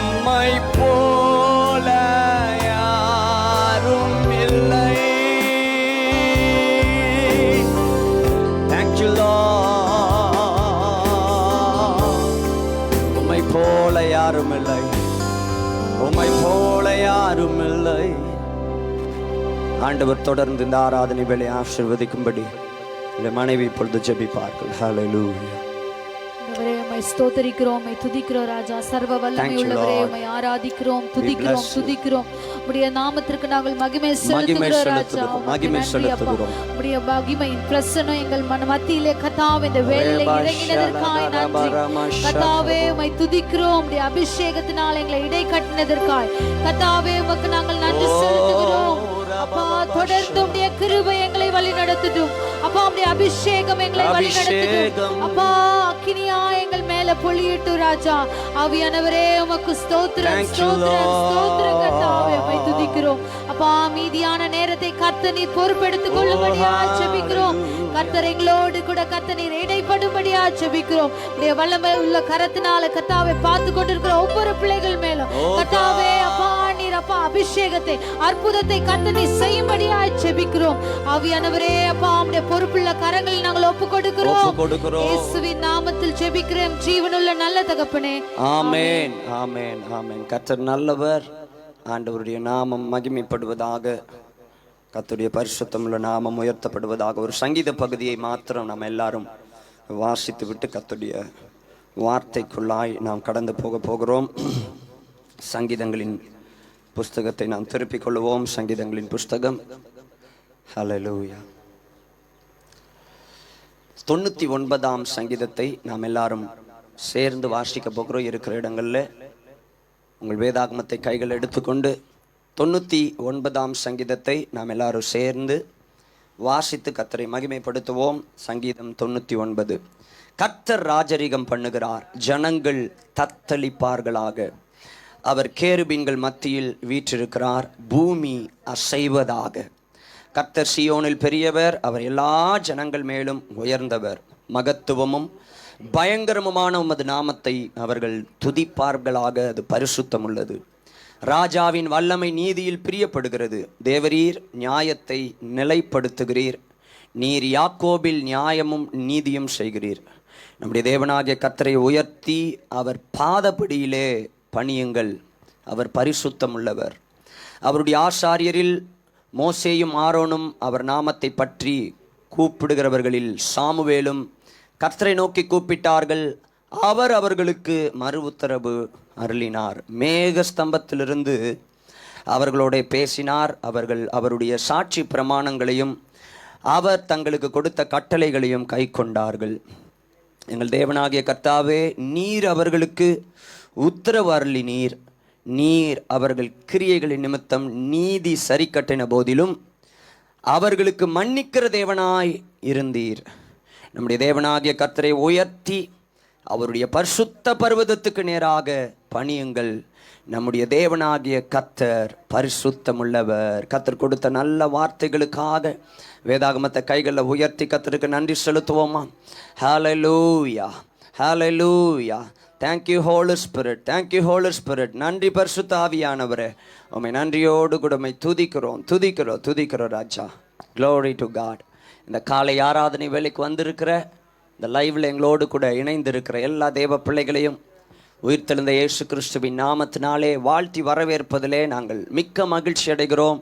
உம்மை போல யாரும் இல்லை. Thank you Lord. உம்மை போல யாரும் இல்லை, உம்மை போல யாரும் இல்லை. ஆண்டவர் தொடர்ந்து இந்த ஆராதனை வேலை ஆசீர்வதிக்கும்படி இந்த மனைவி இப்பொழுது ஜெபிப்பார்கள். ஹல்லேலூயா. ஸ்தோத்திரிக்கிறோம், உம்மை துதிக்கிறோம் ராஜா. சர்வ வல்லமை உள்ளவரே, உம்மை ஆராதிக்கிறோம், துதிக்கிறோம், துதிக்கிறோம். உம்முடைய நாமத்திற்கு நாங்கள் மகிமை செலுத்துகிறோம் ராஜா. மகிமை செலுத்துகிறோம். உம்முடைய மகிமையின் பிரசன்னம் எங்கள் மத்தியிலே கர்த்தாவே இந்த வேளையிலே இறங்கினதற்காய் நன்றி கர்த்தாவே. உம்மை துதிக்கிறோம். உம்முடைய அபிஷேகத்தினால் எங்களை இடை கட்டினதற்காய் கர்த்தாவே உமக்கு நாங்கள் நன்றி செலுத்துகிறோம். அப்பா தொடர்ந்து உம்முடைய கிருபை எங்களை வழி நடத்தட்டும். அப்பா உம்முடைய அபிஷேகம் எங்களை வழி நடத்தட்டும். அப்பா அக்கினியா எங்கள் மேல பொழியட்டும் ராஜா. ஆவியானவரே உமக்கு ஸ்தோத்திரம், ஸ்தோத்திரம், ஸ்தோத்திரம் கர்த்தாவே. உம்மை துதிக்கிறோம். அப்பா மீதியான நேரத்தை கர்த்தர் நீர் பொறுப்பெடுத்துக் கொள்ளும்படியா ஜெபிக்கிறோம். கர்த்தர் எங்களோடு கூட கர்த்தர் நீர் இடைப்படும்படியா ஜெபிக்கிறோம். உம்முடைய வல்லமை உள்ள கரத்தினால கர்த்தாவே பார்த்து கொண்டிருக்கிற ஒவ்வொரு பிள்ளைகள் மேலும் கர்த்தாவே அப்பா நீர் அப்பா அபிஷேகத்தை அற்புதத்தை கர்த்தனை செய்யும்படியாய் ஜெபிக்கிறோம். ஆவியானவரே அப்பா உம்முடைய பொறுப்புள்ள கரங்களில் நாங்கள் ஒப்பு கொடுக்கிறோம். இயேசுவின் நாமத்தில் ஜெபிக்கிறோம் ஜீவனுள்ள நல்ல தகப்பனே. ஆமென் ஆமென் ஆமென். கர்த்தர் நல்லவர். ஆண்டவருடைய நாமம் மகிமைப்படுவதாக. கர்த்தருடைய பரிசுத்தமுள்ள நாமம் உயர்த்தப்படுவதாக. ஒரு சங்கீத பகுதியை மாத்திரம் நாம் எல்லாரும் வாசித்து விட்டு கர்த்தருடைய வார்த்தைக்குள்ளாய் நாம் கடந்து போகிறோம். சங்கீதங்களின் புஸ்தகத்தை நாம் திருப்பிக் கொள்வோம். சங்கீதங்களின் புஸ்தகம். ஹல்லேலூயா. 99ஆம் சங்கீதத்தை நாம் எல்லாரும் சேர்ந்து வாசிக்க போகிறோம். இருக்கிற இடங்களில் உங்கள் வேதாகமத்தை கைகள் எடுத்துக்கொண்டு 99ஆம் சங்கீதத்தை நாம் எல்லாரும் சேர்ந்து வாசித்து கர்த்தரை மகிமைப்படுத்துவோம். சங்கீதம் 99. கர்த்தர் ராஜரிகம் பண்ணுகிறார், ஜனங்கள் தத்தளிப்பார்களாக. அவர் கேருபீன்கள் மத்தியில் வீற்றிருக்கிறார், பூமி அசைவதாக. கர்த்தர் சீயோனில் பெரியவர், அவர் எல்லா ஜனங்கள் மேலும் உயர்ந்தவர். மகத்துவமும் பயங்கரமுமான உமது நாமத்தை அவர்கள் துதிப்பார்களாக, அது பரிசுத்தம் உள்ளது. ராஜாவின் வல்லமை நீதியில் பிரியப்படுகிறது. தேவரீர் நியாயத்தை நிலைப்படுத்துகிறீர். நீர் யாக்கோபில் நியாயமும் நீதியும் செய்கிறீர். நம்முடைய தேவனாகிய கர்த்தரை உயர்த்தி அவர் பாதப்படியிலே பணியுங்கள். அவர் பரிசுத்தம் உள்ளவர். அவருடைய ஆசாரியரில் மோசேயும் ஆரோனும் அவர் நாமத்தை பற்றி கூப்பிடுகிறவர்களில் சாமுவேலும் கர்த்தரை நோக்கி கூப்பிட்டார்கள். அவர் அவர்களுக்கு மறு உத்தரவு அருளினார். மேக ஸ்தம்பத்திலிருந்து அவர்களோட பேசினார். அவர்கள் அவருடைய சாட்சி பிரமாணங்களையும் அவர் தங்களுக்கு கொடுத்த கட்டளைகளையும் கை கொண்டார்கள். எங்கள் தேவனாகிய கர்த்தாவே, நீர் அவர்களுக்கு உத்தரவு அருளினீர். நீர் அவர்கள் கிரியைகளின் நிமித்தம் நீதி சரி கட்டின போதிலும் அவர்களுக்கு மன்னிக்கிற தேவனாய் இருந்தீர். நம்முடைய தேவனாகிய கர்த்தரை உயர்த்தி அவருடைய பரிசுத்த பர்வதத்துக்கு நேராக பணியுங்கள். நம்முடைய தேவனாகிய கர்த்தர் பரிசுத்தமுள்ளவர். கர்த்தர் கொடுத்த நல்ல வார்த்தைகளுக்காக வேதாகமத்தை கைகளில் உயர்த்தி கர்த்தருக்கு நன்றி செலுத்துவோமா? Hallelujah, hallelujah. Thank you holy spirit, thank you holy spirit. நன்றி பரிசுத்த ஆவியானவரே, உம்மை நன்றியோடு கூட உம்மை துதிக்கிறோம் துதிக்கிறோம் துதிக்கிறோம் ராஜா. Glory to God. இந்த காலை ஆராதனை வேலைக்கு வந்திருக்கிற, இந்த லைவில் எங்களோடு கூட இணைந்திருக்கிற எல்லா தேவ பிள்ளைகளையும் உயிர்த்தெழுந்த இயேசு கிறிஸ்துவின் நாமத்தினாலே வாழ்த்தி வரவேற்பதிலே நாங்கள் மிக்க மகிழ்ச்சி அடைகிறோம்.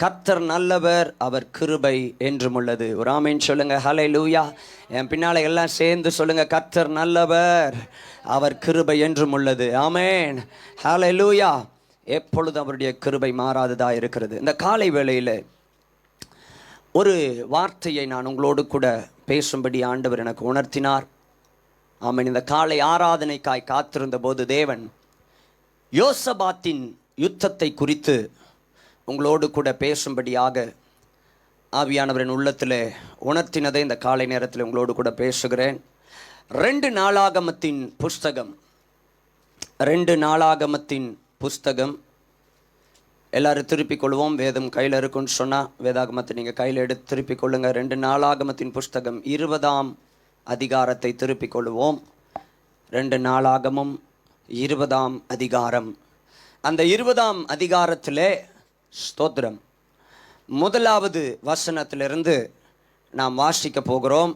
கர்த்தர் நல்லவர், அவர் கிருபை என்றும் உள்ளது. ஒரு ஆமென் சொல்லுங்க. ஹல்லேலூயா. என் பின்னால எல்லாம் சேர்ந்து சொல்லுங்க. கர்த்தர் நல்லவர், அவர் கிருபை என்றும் உள்ளது. ஆமென். ஹல்லேலூயா. எப்பொழுதும் அவருடைய கிருபை மாறாததா இருக்கிறது. இந்த காலை வேளையில் ஒரு வார்த்தையை நான் உங்களோடு கூட பேசும்படி ஆண்டவர் எனக்கு உணர்த்தினார். ஆமென். இந்த காலை ஆராதனைக்காய் காத்திருந்த போது தேவன் யோசபாத்தின் யுத்தத்தை குறித்து உங்களோடு கூட பேசும்படியாக ஆவியானவரின் உள்ளத்தில் உணர்த்தினதை இந்த காலை நேரத்தில் உங்களோடு கூட பேசுகிறேன். 2 நாளாகமத்தின் புஸ்தகம், 2 நாளாகமத்தின் புஸ்தகம். எல்லாரும் திருப்பிக் கொள்வோம். வேதம் கையில் இருக்குன்னு சொன்னால் வேதாகமத்தை நீங்கள் கையில் எடுத்து திருப்பிக் கொள்ளுங்கள். 2 நாளாகமத்தின் புஸ்தகம் 20ஆம் அதிகாரத்தை திருப்பிக் கொள்வோம். 2 நாளாகமும் 20ஆம் அதிகாரம். அந்த 20ஆம் அதிகாரத்திலே ஸ்தோத்திரம் 1வது வசனத்திலிருந்து நாம் வாசிக்க போகிறோம்.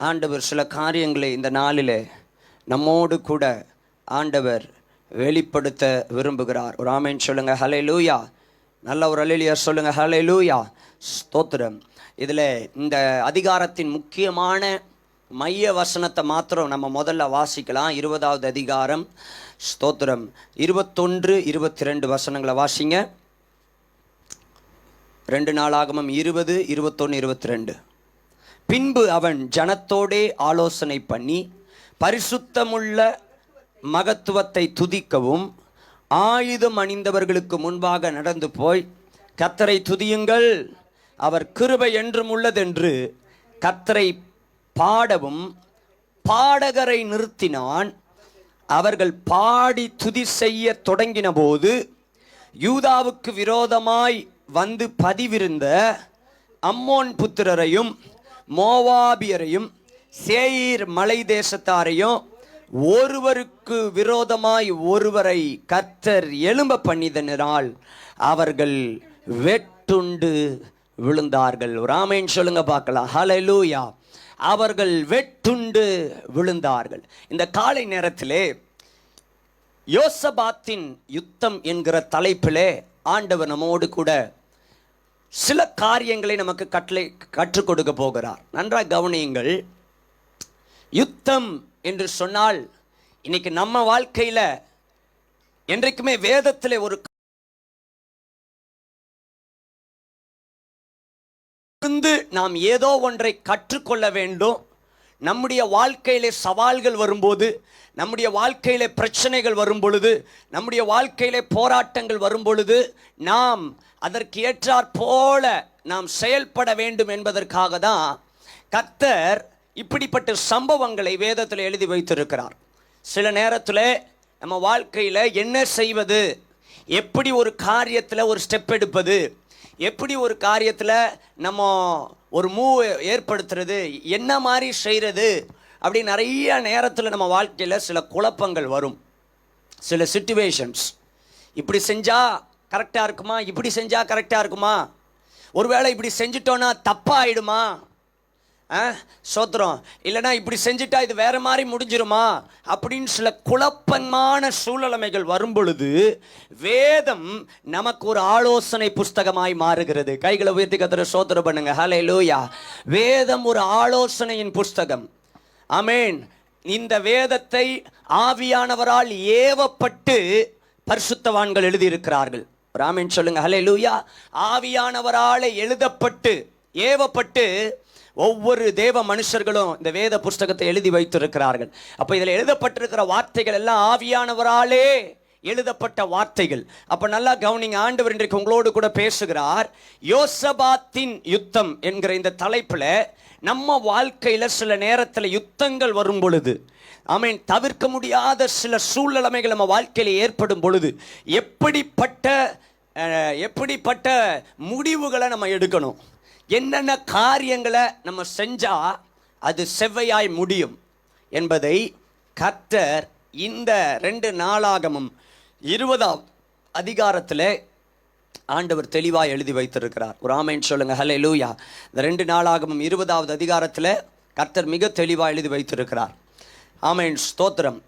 ஆண்டவர் சில காரியங்களை இந்த நாளிலே நம்மோடு கூட ஆண்டவர் வெளிப்படுத்த விரும்புகிறார். ஒரு ஆமென் சொல்லுங்க. ஹல்லேலூயா. நல்ல ஒரு அல்லேலூயா சொல்லுங்க. ஹல்லேலூயா. ஸ்தோத்திரம். இதில் இந்த அதிகாரத்தின் முக்கியமான மைய வசனத்தை மாத்திரம் நம்ம முதல்ல வாசிக்கலாம். 20வது அதிகாரம். ஸ்தோத்திரம். 21, 22 வசனங்களை வாசிங்க. 2 நாளாகமம் 20, 21, 22. பின்பு அவன் ஜனத்தோடே ஆலோசனை பண்ணி பரிசுத்தமுள்ள மகத்துவத்தை துதிக்கவும் ஆயுதம் அணிந்தவர்களுக்கு முன்பாக நடந்து போய், கர்த்தரை துதியுங்கள், அவர் கிருபை என்றும் உள்ளதென்று கர்த்தரை பாடவும் பாடகரை நிறுத்தினான். அவர்கள் பாடி துதி செய்ய தொடங்கின போது யூதாவுக்கு விரோதமாய் வந்து பதிவிருந்த அம்மோன் புத்திரரையும் மோவாபியரையும் சேயீர் மலை தேசத்தாரையும் ஒருவருக்கு விரோதமாய் ஒருவரை கர்த்தர் எழும்ப பண்ணிதனால் அவர்கள் வெட்டுண்டு விழுந்தார்கள். ஒரு ஆமென் சொல்லுங்க பார்க்கலாம். ஹல்லேலூயா. அவர்கள் வெட்டுண்டு விழுந்தார்கள். இந்த காலை நேரத்திலே யோசபாத்தின் யுத்தம் என்கிற தலைப்பிலே ஆண்டவர் நம்மோடு கூட சில காரியங்களை நமக்கு கற்றுக் கொடுக்க போகிறார். நன்றாக கவனியுங்கள். யுத்தம் என்று சொன்னால் இன்னைக்கு நம்ம வாழ்க்கையில என்றைக்குமே வேதத்திலே ஒரு நாம் ஏதோ ஒன்றை கற்றுக்கொள்ள வேண்டும். நம்முடைய வாழ்க்கையிலே சவால்கள் வரும்போது, நம்முடைய வாழ்க்கையிலே பிரச்சனைகள் வரும் பொழுது, நம்முடைய வாழ்க்கையிலே போராட்டங்கள் வரும் பொழுது நாம் அதற்கு ஏற்றாற் போல நாம் செயல்பட வேண்டும் என்பதற்காக தான் கர்த்தர் இப்படிப்பட்ட சம்பவங்களை வேதத்தில் எழுதி வைத்திருக்கிறார். சில நேரத்தில் நம்ம வாழ்க்கையில் என்ன செய்வது, எப்படி ஒரு காரியத்தில் ஒரு ஸ்டெப் எடுப்பது, எப்படி ஒரு காரியத்தில் நம்ம ஒரு மூவ் ஏற்படுத்துறது, என்ன மாதிரி செய்கிறது அப்படி நிறைய நேரத்தில் நம்ம வாழ்க்கையில் சில குழப்பங்கள் வரும். சில சிச்சுவேஷன்ஸ், இப்படி செஞ்சால் கரெக்டாக இருக்குமா, இப்படி செஞ்சால் கரெக்டாக இருக்குமா, ஒருவேளை இப்படி செஞ்சிட்டோன்னா தப்பாகிடுமா, சோத்திரம், இல்லைனா இப்படி செஞ்சுட்டா இது வேற மாதிரி முடிஞ்சிருமா அப்படின்னு சில குழப்பமான சூழ்நிலைமைகள் வரும் பொழுது வேதம் நமக்கு ஒரு ஆலோசனை புஸ்தகமாய் மாறுகிறது. கைகளை உயர்த்தி கர்த்தரை ஸ்தோத்திரம் பண்ணுங்க. ஹல்லேலூயா. வேதம் ஒரு ஆலோசனையின் புஸ்தகம். ஆமென். இந்த வேதத்தை ஆவியானவரால் ஏவப்பட்டு பரிசுத்தவான்கள் எழுதியிருக்கிறார்கள். ஆமென் சொல்லுங்க. ஹல்லேலூயா. ஆவியானவரால் எழுதப்பட்டு ஏவப்பட்டு ஒவ்வொரு தேவ மனுஷர்களும் இந்த வேத புஸ்தகத்தை எழுதி வைத்திருக்கிறார்கள். அப்போ இதில் எழுதப்பட்டிருக்கிற வார்த்தைகள் எல்லாம் ஆவியானவராலே எழுதப்பட்ட வார்த்தைகள். அப்போ நல்லா கவனிங்க. ஆண்டவர் இன்றைக்கு உங்களோடு கூட பேசுகிறார். யோசபாத்தின் யுத்தம் என்கிற இந்த தலைப்பில் நம்ம வாழ்க்கையில் சில நேரத்தில் யுத்தங்கள் வரும் பொழுது, ஆமென், தவிர்க்க முடியாத சில சூழ்நிலைமைகள் நம்ம வாழ்க்கையில் ஏற்படும் பொழுது எப்படிப்பட்ட முடிவுகளை நம்ம எடுக்கணும், என்னென்ன காரியங்களை நம்ம செஞ்சால் அது செவ்வையாய் முடியும் என்பதை கர்த்தர் இந்த 2 நாளாகமும் 20ஆம் அதிகாரத்தில் ஆண்டவர் தெளிவாக எழுதி வைத்திருக்கிறார். ஒரு ஆமென் சொல்லுங்க. ஹல்லேலூயா. இந்த 2 நாளாகமும் 20ஆவது அதிகாரத்தில் கர்த்தர் மிக தெளிவாக எழுதி வைத்திருக்கிறார். ஆமென் ஸ்தோத்திரம்.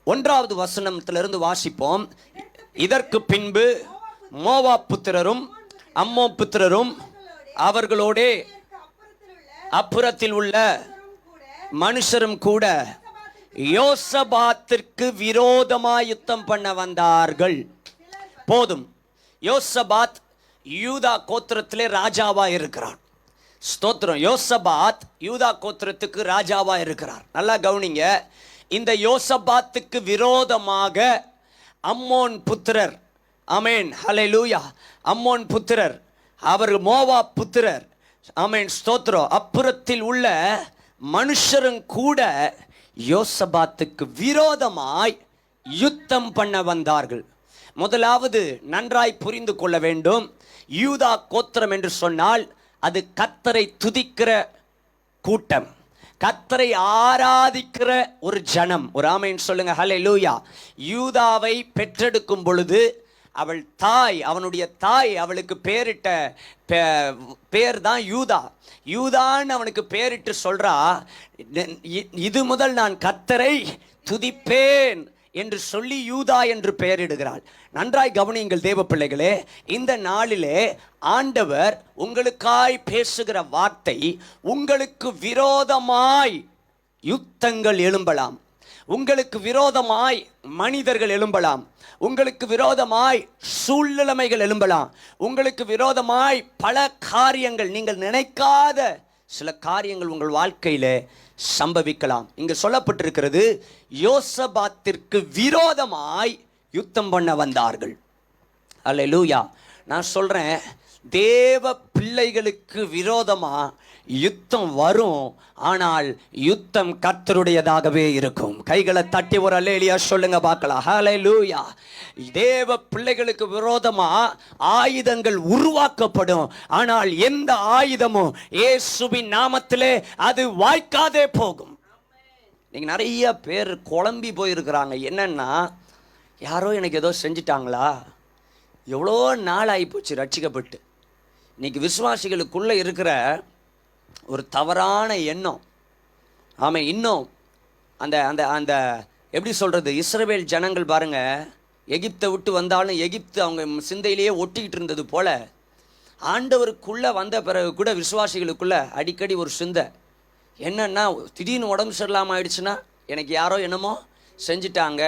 1வது வசனத்திலிருந்து வாசிப்போம். இதற்கு பின்பு மோவாப் புத்திரரும் அம்மோன் புத்திரரும் அவர்களோடே அப்புறத்தில் உள்ள மனுஷரும் கூட யோசபாத்திற்கு விரோதமாய் யுத்தம் பண்ண வந்தார்கள். போதும், யோசபாத் யூதா கோத்திரத்திலே ராஜாவா இருக்கிறார். ஸ்தோத்திரம். யோசபாத் யூதா கோத்திரத்துக்கு ராஜாவா இருக்கிறார். நல்லா கவனிங்க. இந்த யோசபாத்துக்கு விரோதமாக அம்மோன் புத்திரர், ஆமென், ஹல்லேலூயா, அம்மோன் புத்திரர், அவர் மோவாப் புத்திரர், ஆமென் ஸ்தோத்திரம், அப்புறத்தில் உள்ள மனுஷரும் கூட யோசபாத்துக்கு விரோதமாய் யுத்தம் பண்ண வந்தார்கள். முதலாவது நன்றாய் புரிந்து கொள்ள வேண்டும். யூதா கோத்திரம் என்று சொன்னால் அது கர்த்தரை துதிக்கிற கூட்டம், கர்த்தரை ஆராதிக்கிற ஒரு ஜனம். ஒரு ஆமென் சொல்லுங்க. ஹல்லேலூயா. யூதாவை பெற்றெடுக்கும் பொழுது அவள் தாய், அவனுடைய தாய் அவளுக்கு பேரிட்ட பேர் தான் யூதா. யூதான்னு அவனுக்கு பேரிட்டு சொல்றா, இது முதல் நான் கர்த்தரை துதிப்பேன் என்று சொல்லி யூதா என்று பெயரிடுகிறாள். நன்றாய் கவனியுங்கள் தேவ பிள்ளைகளே. இந்த நாளிலே ஆண்டவர் உங்களுக்காய் பேசுகிற வார்த்தை, உங்களுக்கு விரோதமாய் யுத்தங்கள் எழும்பலாம், உங்களுக்கு விரோதமாய் மனிதர்கள் எழும்பலாம், உங்களுக்கு விரோதமாய் சூழ்நிலைமைகள் எழும்பலாம், உங்களுக்கு விரோதமாய் பல காரியங்கள், நீங்கள் நினைக்காத சில காரியங்கள் உங்கள் வாழ்க்கையில சம்பவிக்கலாம். இங்கு சொல்லப்பட்டிருக்கிறது, யோசபாத்திற்கு விரோதமாய் யுத்தம் பண்ண வந்தார்கள். அல்லேலூயா. நான் சொல்றேன், தேவ பிள்ளைகளுக்கு விரோதமா யுத்தம் வரும், ஆனால் யுத்தம் கர்த்தருடையதாகவே இருக்கும். கைகளை தட்டி ஒரு அல்லேலூயா சொல்லுங்க பார்க்கலாம். ஹல்லேலூயா. தேவ பிள்ளைகளுக்கு விரோதமா ஆயுதங்கள் உருவாக்கப்படும், ஆனால் எந்த ஆயுதமும் இயேசுவின் நாமத்திலே அது வாய்க்காதே போகும். இன்னைக்கு நிறைய பேர் குழம்பி போயிருக்கிறாங்க. என்னன்னா, யாரோ எனக்கு ஏதோ செஞ்சிட்டாங்களா, எவ்வளோ நாள் ஆகிப்போச்சு ரட்சிக்கப்பட்டு. இன்னைக்கு விசுவாசிகளுக்குள்ளே இருக்கிற ஒரு தவறான எண்ணம். ஆமாம், இன்னும் அந்த அந்த அந்த எப்படி சொல்கிறது, இஸ்ரவேல் ஜனங்கள் பாருங்க, எகிப்தை விட்டு வந்தாலும் எகிப்து அவங்க சிந்தையிலேயே ஒட்டிக்கிட்டு இருந்தது போல, ஆண்டவருக்குள்ளே வந்த பிறகு கூட விசுவாசிகளுக்குள்ளே அடிக்கடி ஒரு சிந்தை என்னன்னா, திடீர்னு உடம்பு சரியில்லாமல் ஆயிடுச்சுன்னா, எனக்கு யாரோ என்னமோ செஞ்சிட்டாங்க,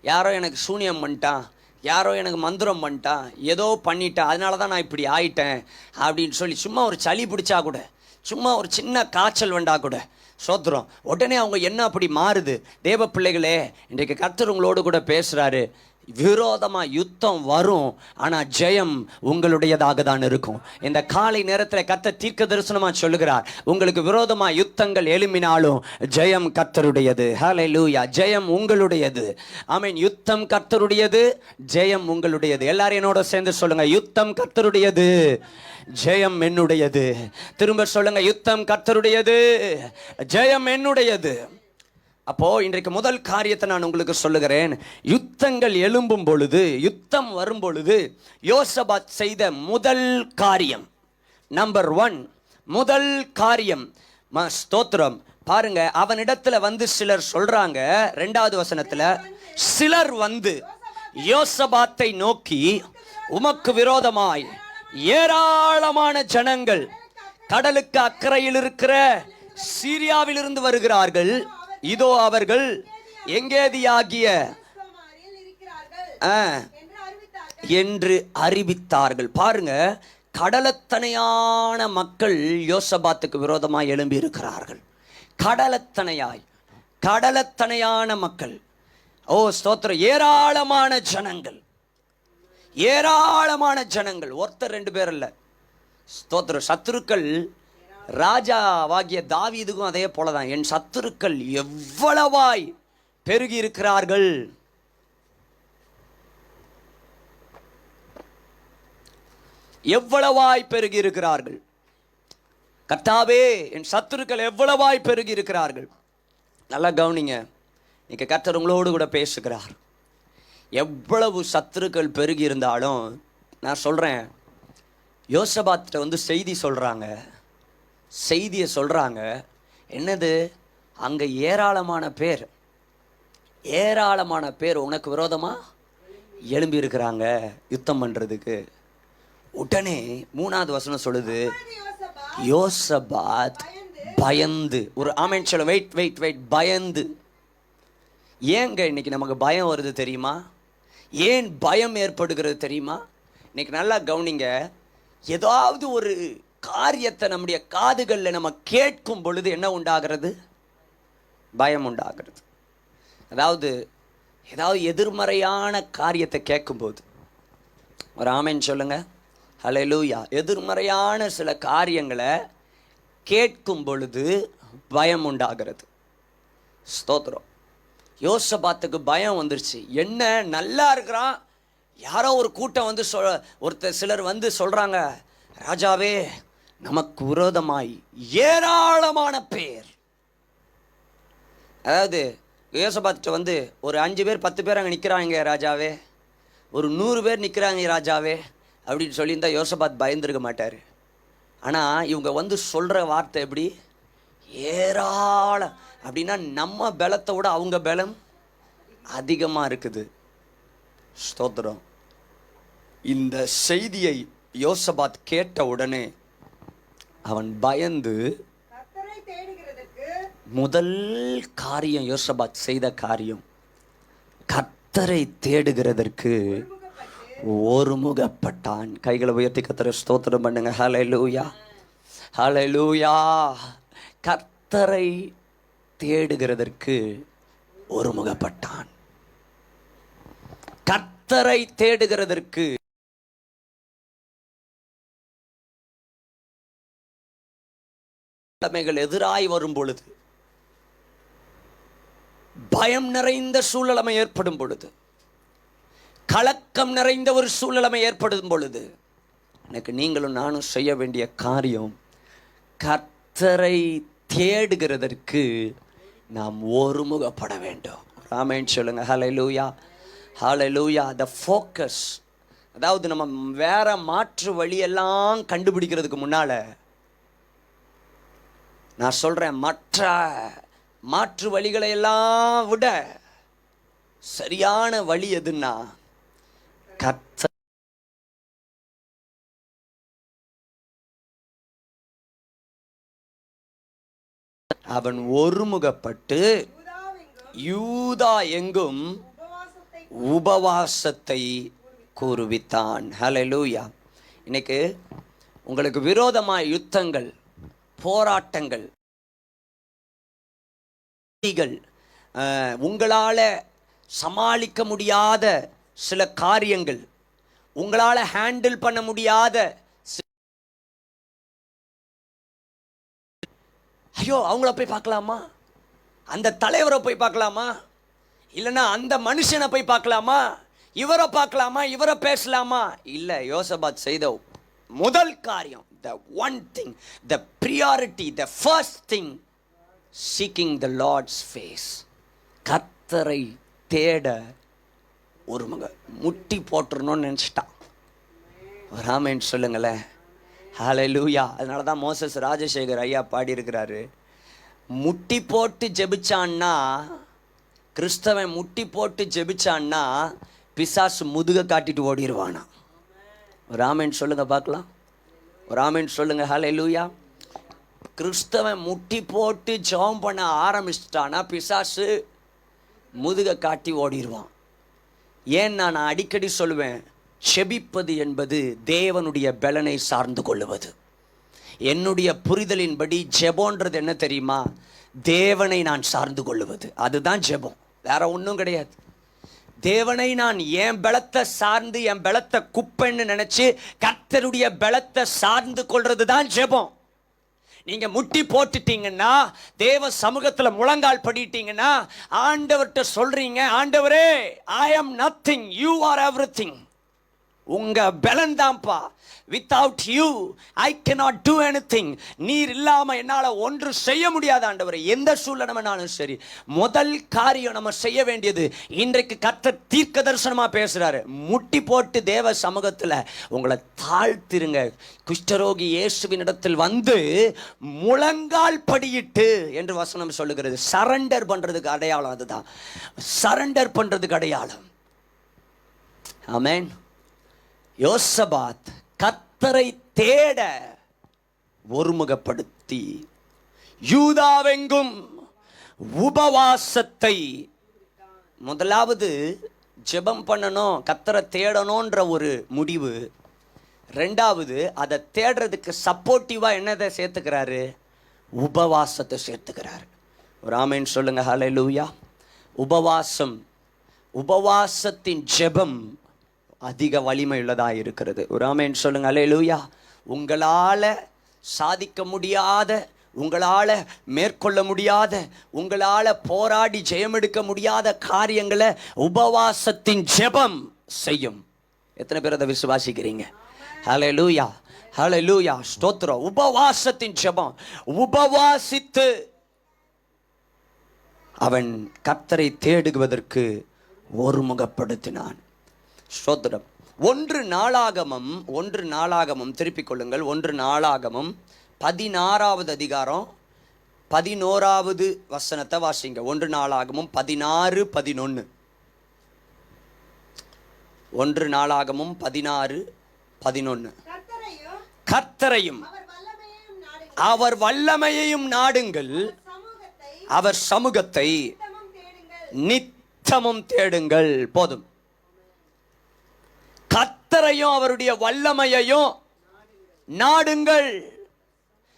யாரோ எனக்கு சூனியம் பண்ணிட்டான், யாரோ எனக்கு மந்திரம் பண்ணிட்டான், ஏதோ பண்ணிட்டான், அதனால தான் நான் இப்படி ஆயிட்டேன் அப்படின்னு சொல்லி, சும்மா ஒரு சளி பிடிச்சா கூட, சும்மா ஒரு சின்ன காய்ச்சல் வந்தா கூட சோத்திரம், உடனே அவங்க என்ன அப்படி மாறுது. தேவ பிள்ளைகளே, இன்றைக்கு கர்த்தர் உங்களோடு கூட பேசுகிறாரு. விரோதமாக யுத்தம் வரும், ஆனால் ஜெயம் உங்களுடையதாக தான் இருக்கும். இந்த காலை நேரத்தில் கர்த்தர் தீர்க்க தரிசனமாக சொல்லுகிறார், உங்களுக்கு விரோதமாக யுத்தங்கள் எழும்பினாலும் ஜெயம் கர்த்தருடையது. ஹல்லேலூயா, ஜெயம் உங்களுடையது. ஆமென். யுத்தம் கர்த்தருடையது, ஜெயம் உங்களுடையது. எல்லாரும் என்னோட சேர்ந்து சொல்லுங்க, யுத்தம் கர்த்தருடையது, ஜெயம் என்னுடையது. திரும்ப சொல்லுங்க, யுத்தம் கர்த்தருடையது, ஜெயம் என்னுடையது. அப்போ இன்றைக்கு முதல் காரியத்தை நான் உங்களுக்கு சொல்லுகிறேன். யுத்தங்கள் எழும்பும் பொழுது, யுத்தம் வரும் பொழுது யோசபாத் செய்த முதல் காரியம், நம்பர் 1, முதல் காரியம், ஸ்தோத்திரம். பாருங்க, அவனிடத்துல வந்து சிலர் சொல்றாங்க, 2வது வசனத்துல, சிலர் வந்து யோசபாத்தை நோக்கி, உமக்கு விரோதமாய் ஏராளமான ஜனங்கள் கடலுக்கு அக்கறையில் இருக்கிற சீரியாவில் இருந்து வருகிறார்கள், இதோ அவர்கள் எங்கேதியாகிய என்று அறிவித்தார்கள். பாருங்க, கடலத்தனையான மக்கள் யோசபாத்துக்கு விரோதமாய் எழும்பி இருக்கிறார்கள். கடலத்தனையான மக்கள். ஓ ஸ்தோத்திரம், ஏராளமான ஜனங்கள், ஏராளமான ஜனங்கள். ஒருத்தர் 2 பேர் இல்ல. ஸ்தோத்திரம். சத்துருக்கள் ராஜாவாகிய தாவீதுக்கும் அதே போலதான், என் சத்துருக்கள் எவ்வளவாய் பெருகி இருக்கிறார்கள், எவ்வளவாய் பெருகி இருக்கிறார்கள். கர்த்தாவே, என் சத்துருக்கள் எவ்வளவாய் பெருகி இருக்கிறார்கள். நல்லா கவனிங்க, இன்னைக்கு கர்த்தர் உங்களோடு கூட பேசுகிறார். எவ்வளவு சத்துருக்கள் பெருகி இருந்தாலும், நான் சொல்றேன், யோசபாத்திட்ட வந்து செய்தியை சொல்றாங்க. என்னது, அங்க ஏராளமான பேர் உனக்கு விரோதமா எழும்பி இருக்கிறாங்க யுத்தம் பண்றதுக்கு. உடனே 3வது வசனம் சொல்லுது, யோசபாத் பயந்து. ஒரு ஆமென் சொல்ல, வெயிட், பயந்து. ஏங்க இன்னைக்கு நமக்கு பயம் வருது தெரியுமா? ஏன் பயம் ஏற்படுகிறது தெரியுமா? இன்னைக்கு நல்லா கவனிங்க, ஏதாவது ஒரு காரியத்தை நம்முடைய காதுகளில் நம்ம கேட்கும் பொழுது என்ன உண்டாகிறது? பயம் உண்டாகிறது. அதாவது எதிர்மறையான காரியத்தை கேட்கும்போது, ஒரு ஆமென் சொல்லுங்க, ஹல்லேலூயா. எதிர்மறையான சில காரியங்களை கேட்கும் பொழுது பயம் உண்டாகிறது. ஸ்தோத்திரம். யோசபாத்துக்கு பயம் வந்துருச்சு. என்ன நல்லா இருக்கிறான், யாரோ ஒரு கூட்டம் வந்து சிலர் வந்து சொல்றாங்க, ராஜாவே, நமக்கு விரோதமாய் ஏராளமான பேர். அதாவது யோசபாத்திட்ட வந்து ஒரு 5 பேர் 10 பேர் அங்கே நிற்கிறாங்க ராஜாவே, ஒரு 100 பேர் நிற்கிறாங்க ராஜாவே அப்படின்னு சொல்லியிருந்தா யோசபாத் பயந்துருக்க மாட்டார். ஆனால் இவங்க வந்து சொல்கிற வார்த்தை எப்படி? ஏராளம். அப்படின்னா நம்ம பலத்தை விட அவங்க பலம் அதிகமாக இருக்குது. ஸ்தோத்திரம். இந்த செய்தியை யோசபாத் கேட்ட உடனே அவன் பயந்து, முதல் காரியம் யோசபாத் செய்த காரியம், கர்த்தரை தேடுகிறதற்கு ஒருமுகப்பட்டான். கைகளை உயர்த்தி கர்த்தரை ஸ்தோத்திரம் பண்ணுங்க. ஹல்லேலூயா, ஹல்லேலூயா. கர்த்தரை தேடுகிறதற்கு ஒருமுகப்பட்டான். கர்த்தரை தேடுகிறதற்கு எதிராய் வரும் பொழுது, பயம் நிறைந்த சூழலமை ஏற்படும் பொழுது, கலக்கம் நிறைந்த ஒரு சூழலமை ஏற்படும் பொழுது, எனக்கு நீங்களும் நானும் செய்ய வேண்டிய காரியம், கர்த்தரை தேடுகிறதற்கு நாம் ஒருமுகப்பட வேண்டும். ஆமென் சொல்லுங்க. ஹல்லேலூயா, ஹல்லேலூயா. the focus, அதாவது நம்ம வேற மாற்று வழியெல்லாம் கண்டுபிடிக்கிறதுக்கு முன்னால நான் சொல்றேன், மற்ற மாற்று வழிகளை எல்லாம் விட சரியான வழி எதுன்னா கர்த்தர். அவன் ஒருமுகப்பட்டு யூதா எங்கும் உபவாசத்தை கூறுவித்தான். ஹல்லேலூயா. இன்னைக்கு உங்களுக்கு விரோதமாய் யுத்தங்கள், போராட்டங்கள், உங்களால சமாளிக்க முடியாத சில காரியங்கள், உங்களால ஹேண்டில் பண்ண முடியாத, ஐயோ அவங்கள போய் பார்க்கலாமா, அந்த தலைவரை போய் பார்க்கலாமா, இல்லைன்னா அந்த மனுஷனை போய் பார்க்கலாமா, இவரை பார்க்கலாமா, இவரை பேசலாமா? இல்லை, யோசபாத் செய்த முதல் காரியம், the one thing, the priority, the first thing, seeking the Lord's face. கர்த்தரை தேட ஒரு முட்டி போட்டுறணும்னு நினச்சிட்டான். ராமேன் சொல்லுங்களேன். ஹல்லேலூயா. அதனால தான் மோசஸ் ராஜசேகர் ஐயா பாடியிருக்கிறாரு, முட்டி போட்டு ஜெபிச்சான்னா, கிறிஸ்தவன் முட்டி போட்டு ஜெபிச்சான்னா பிசாசு முதுக காட்டிட்டு ஓடிடுவானா. ஒரு ஆமென் சொல்லுங்க பார்க்கலாம். ஒரு ஆமென் சொல்லுங்க. ஹல்லேலூயா. கிறிஸ்தவன் முட்டி போட்டு ஜெபம் பண்ண ஆரம்பிச்சிட்டானா பிசாசு முதுக காட்டி ஓடிடுவான். ஏன்னா நான் அடிக்கடி சொல்லுவேன், செபிப்பது என்பது தேவனுடைய பலனை சார்ந்து கொள்ளுவது. என்னுடைய புரிதலின்படி ஜெபம்ன்றது என்ன தெரியுமா? தேவனை நான் சார்ந்து கொள்ளுவது. அதுதான் ஜெபம், வேற ஒன்றும் கிடையாது. தேவனை நான் என் பலத்தை சார்ந்து, என் பலத்தை குப்பைன்னு நினைச்சு கர்த்தருடைய பலத்தை சார்ந்து கொள்றது தான் ஜெபம். நீங்க முட்டி போட்டுட்டீங்கன்னா, தேவ சமூகத்துல முழங்கால் படிட்டீங்கன்னா, ஆண்டவர்கிட்ட சொல்றீங்க, ஆண்டவரே ஐ ஆம் நத்திங், யூ ஆர் எவ்ரிதிங். உங்க பலன் தான்ப்பா, without you I cannot do anything. நீர் இல்லாம என்னால ஒன்று செய்ய முடியாது ஆண்டவரே. எந்த சூழ்நிலைனாலும் சரி, முதல் காரியம் நம்ம செய்ய வேண்டியது, இன்றைக்கு கர்த்தர் தீர்க்க தரிசனமா பேசுறாரு, முட்டி போட்டு தேவ சமூகத்துல உங்களை தாழ்த்திருங்க. குஷ்டரோகி இயேசுவின் இடத்தில் வந்து முழங்கால் படியிட்டு என்று வசனம் சொல்லுகிறது. சரண்டர் பண்றதுக்கு அடையாளம் அதுதான், சரண்டர் பண்றதுக்கு அடையாளம். ஆமென். யோசபாத் கர்த்தரை தேட ஒருமுகப்படுத்தி யூதாவெங்கும் உபவாசத்தை, முதலாவது ஜெபம் பண்ணணும், கர்த்தரை தேடணும்ன்ற ஒரு முடிவு. ரெண்டாவது, அதை தேடுறதுக்கு சப்போர்ட்டிவா என்னதை சேர்த்துக்கிறாரு? உபவாசத்தை சேர்த்துக்கிறாரு. ஒரு ஆமென் சொல்லுங்க. ஹல்லேலூயா. உபவாசம், உபவாசத்தின் ஜெபம் அதிக வலிமை உள்ளதாக இருக்கிறது. ஒரு ஆமென் சொல்லுங்க. ஹல்லேலூயா. உங்களால் சாதிக்க முடியாத, உங்களால் மேற்கொள்ள முடியாத, உங்களால் போராடி ஜெயமெடுக்க முடியாத காரியங்களை உபவாசத்தின் ஜெபம் செய்யும். எத்தனை பேர் அதை விசுவாசிக்கிறீங்க? ஹல்லேலூயா, ஹல்லேலூயா, ஸ்தோத்திரம். உபவாசத்தின் ஜெபம். உபவாசித்து அவன் கர்த்தரை தேடுவதற்கு ஒருமுகப்படுத்தினான். ஸ்தோத்திரம். ஒன்று நாளாகமம் திருப்பிக் கொள்ளுங்கள். 1 நாளாகமம் 16வது அதிகாரம் 11வது வசனத்தை வாசிங்க. 1 நாளாகமம் 16:11. 1 நாளாகமம் 16:11. கர்த்தரையும் அவர் வல்லமையையும் நாடுங்கள், அவர் சமூகத்தை நித்தமும் தேடுங்கள். போதும். கர்த்தரையும் அவருடைய வல்லமையையும் நாடுங்கள்.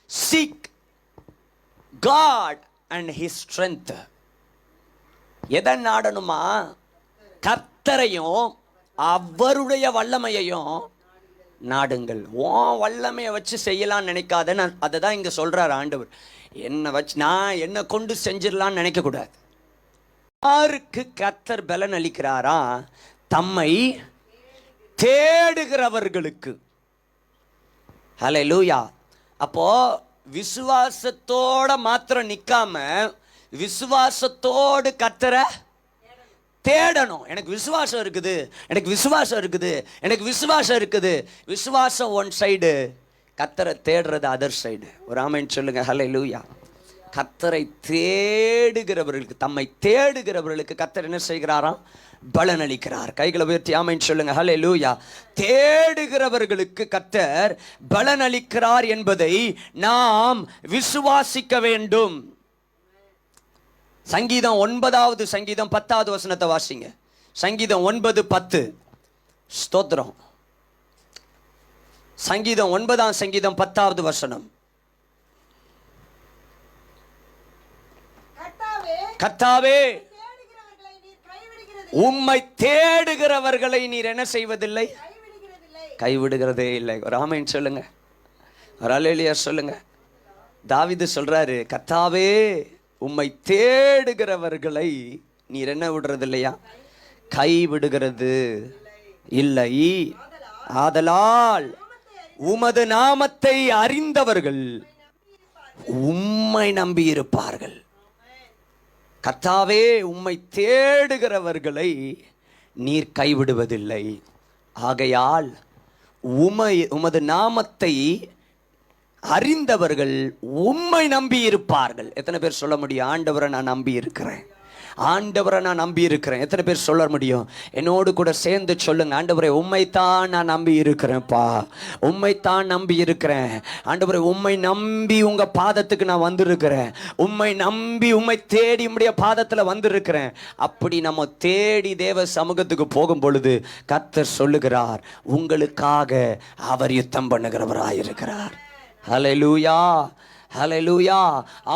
Seek God and His strength. எதை நாடணுமா? கர்த்தரையும் அவருடைய வல்லமையையும் நாடுங்கள். உன் வல்லமையை வச்சு செய்யலான்னு நினைக்காத. அதை தான் இங்க சொல்றாரு ஆண்டவர். என்னை வச்சு நான் என்னை கொண்டு செஞ்சிடலான்னு நினைக்க கூடாது. யாருக்கு கர்த்தர் பலன் அளிக்கிறாரா? தம்மை தேடுகிறவர்களுக்கு. ஹல்லேலூயா. அப்போ விசுவாசத்தோட மாத்திரம் நிக்காம விசுவாசத்தோடு கர்த்தரை தேடணும். எனக்கு விசுவாசம் இருக்குது, எனக்கு விசுவாசம் இருக்குது, எனக்கு விசுவாசம் இருக்குது. விசுவாசம் ஒன் சைடு, கர்த்தரை தேடுறது அதர் சைடு. ஒரு ஆமென் சொல்லுங்க. ஹல்லேலூயா. கர்த்தரை தேடுகிறவர்களுக்கு, தம்மை தேடுகிறவர்களுக்கு கர்த்தர் என்ன செய்கிறாராம்? பலன் அளிக்கிறார். கைகளை உயர்த்தி ஆமென் சொல்லுங்க. ஹல்லேலூயா. தேடுகிறவர்களுக்கு கர்த்தர் பலன் அளிக்கிறார் என்பதை நாம் விசுவாசிக்க வேண்டும். சங்கீதம் 9வது சங்கீதம் 10வது வசனத்தை வாசிங்க. சங்கீதம் 9:10. ஸ்தோத்திரம். சங்கீதம் 9ஆம் சங்கீதம் 10வது வசனம். கர்த்தாவே, உம்மை தேடுகிறவர்களை நீர் என்ன செய்வதில்லை? கைவிடுகிறதே இல்லை. ஒரு ஆமென் சொல்லுங்க. ஒரு அல்லேலூயா சொல்லுங்க. தாவீது சொல்றாரு, கர்த்தாவே உம்மை தேடுகிறவர்களை நீர் என்ன விடுறது இல்லையா? கைவிடுகிறது இல்லை. ஆதலால் உமது நாமத்தை அறிந்தவர்கள் உம்மை நம்பி இருப்பார்கள். கர்த்தாவே, உம்மை தேடுகிறவர்களை நீர் கைவிடுவதில்லை. ஆகையால் உமது நாமத்தை அறிந்தவர்கள் உம்மை நம்பி இருப்பார்கள். எத்தனை பேர் சொல்ல முடியும்? ஆண்டவரை நான் நம்பி இருக்கிறேன், ஆண்டவரை நான் நம்பி இருக்கிறேன். எத்தனை பேர் சொல்ல முடியும்? என்னோடு கூட சேர்ந்து சொல்லுங்க. ஆண்டவரை, உம்மைத்தான் நான் நம்பி இருக்கிறேன்ப்பா, உம்மைத்தான் நம்பி இருக்கிறேன். ஆண்டவரை, உம்மை நம்பி உங்க பாதத்துக்கு நான் வந்திருக்கிறேன், உம்மை நம்பி உம்மை தேடி உம்முடைய பாதத்தில் வந்திருக்கிறேன். அப்படி நம்ம தேடி தேவ சமூகத்துக்கு போகும் பொழுது கர்த்தர் சொல்லுகிறார், உங்களுக்காக அவர் யுத்தம் பண்ணுகிறவராயிருக்கிறார். ஹல்லேலூயா, ஹல்லேலூயா.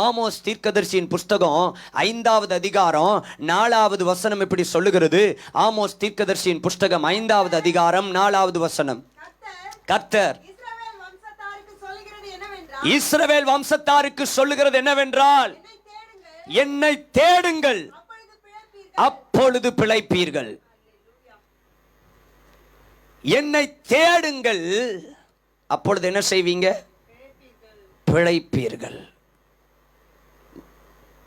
ஆமோஸ் தீர்க்கதரிசியின் புஸ்தகம் 5வது அதிகாரம் 4வது வசனம் இப்படி சொல்லுகிறது. ஆமோஸ் தீர்க்கதரிசியின் புஸ்தகம் 5வது அதிகாரம் 4வது வசனம். கர்த்தர் இஸ்ரவேல் வம்சத்தாருக்கு சொல்லுகிறது என்னவென்றால், என்னை தேடுங்கள், அப்பொழுது பிழைப்பீர்கள். என்னை தேடுங்கள், அப்பொழுது என்ன செய்வீங்க? பிழைப்பீர்கள்.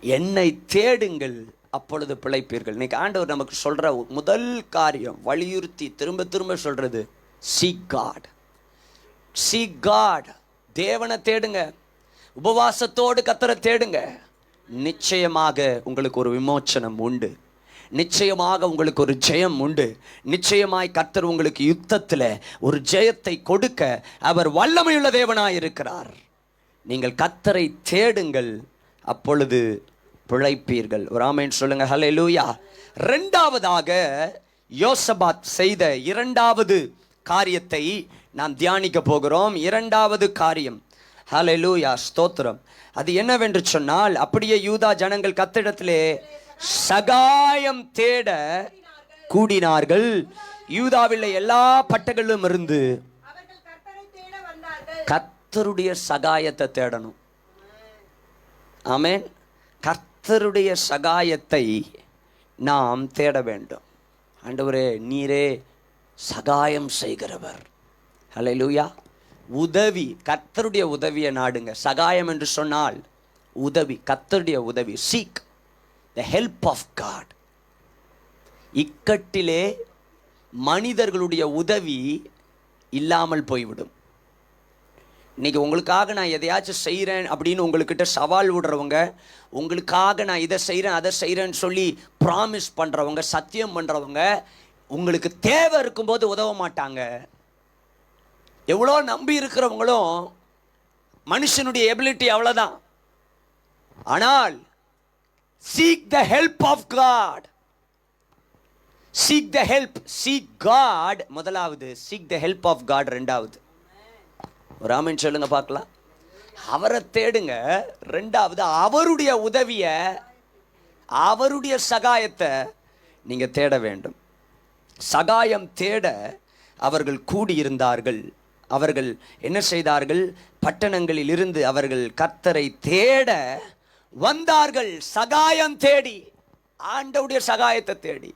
என்னை தேடுங்கள், அப்பொழுது பிழைப்பீர்கள். இன்னைக்கு ஆண்டவர் நமக்கு சொல்ற முதல் காரியம், வலியுறுத்தி திரும்ப திரும்ப சொல்றது, seek God, seek God. தேவனை தேடுங்க, உபவாசத்தோடு கர்த்தரை தேடுங்க. நிச்சயமாக உங்களுக்கு ஒரு விமோச்சனம் உண்டு, நிச்சயமாக உங்களுக்கு ஒரு ஜெயம் உண்டு. நிச்சயமாய் கர்த்தர் உங்களுக்கு யுத்தத்தில் ஒரு ஜெயத்தை கொடுக்க அவர் வல்லமையுள்ள தேவனாய் இருக்கிறார். நீங்கள் கர்த்தரை தேடுங்கள், அப்பொழுது பிழைப்பீர்கள். ஒரு ஆமென் சொல்லுங்க. ஹல்லேலூயா. இரண்டாவதாக யோசபாத் செய்த இரண்டாவது காரியத்தை நாம் தியானிக்க போகிறோம். இரண்டாவது காரியம், ஹல்லேலூயா, ஸ்தோத்திரம். அது என்னவென்று சொன்னால், அப்படியே யூதா ஜனங்கள் கர்த்தரிடத்திலே சகாயம் தேட கூடினார்கள். யூதாவில் எல்லா பட்டங்களிலும் இருந்து கர்த்தருடைய சகாயத்தை தேடணும். ஆமென். கர்த்தருடைய சகாயத்தை நாம் தேட வேண்டும். ஆண்டவரே, நீரே சகாயம் செய்கிறவர். ஹல்லேலூயா. உதவி, கர்த்தருடைய உதவியை நாடுங்க. சகாயம் என்று சொன்னால் உதவி, கர்த்தருடைய உதவி. Seek the help of God. இக்கட்டிலே மனிதர்களுடைய உதவி இல்லாமல் போய்விடும். இன்னைக்கு உங்களுக்காக நான் எதையாச்சும் செய்கிறேன் அப்படின்னு உங்கள்கிட்ட சவால் விடுறவங்க, உங்களுக்காக நான் இதை செய்கிறேன் அதை செய்கிறேன்னு சொல்லி ப்ராமிஸ் பண்ணுறவங்க, சத்தியம் பண்ணுறவங்க, உங்களுக்கு தேவை இருக்கும்போது உதவ மாட்டாங்க. எவ்வளோ நம்பி இருக்கிறவங்களும் மனுஷனுடைய எபிலிட்டி அவ்வளோதான். ஆனால் seek the help of God. seek the help, seek God முதலாவது, seek the help of God ரெண்டாவது. ஒரு ஆமென் சொல்லுங்க பார்க்கலாம். அவரை தேடுங்க. ரெண்டாவது, அவருடைய உதவியை, அவருடைய சகாயத்தை நீங்க தேட வேண்டும். சகாயம் தேட அவர்கள் கூடியிருந்தார்கள். அவர்கள் என்ன செய்தார்கள்? பட்டணங்களில் இருந்து அவர்கள் கர்த்தரை தேட வந்தார்கள். சகாயம் தேடி, ஆண்டவருடைய சகாயத்தை தேடி.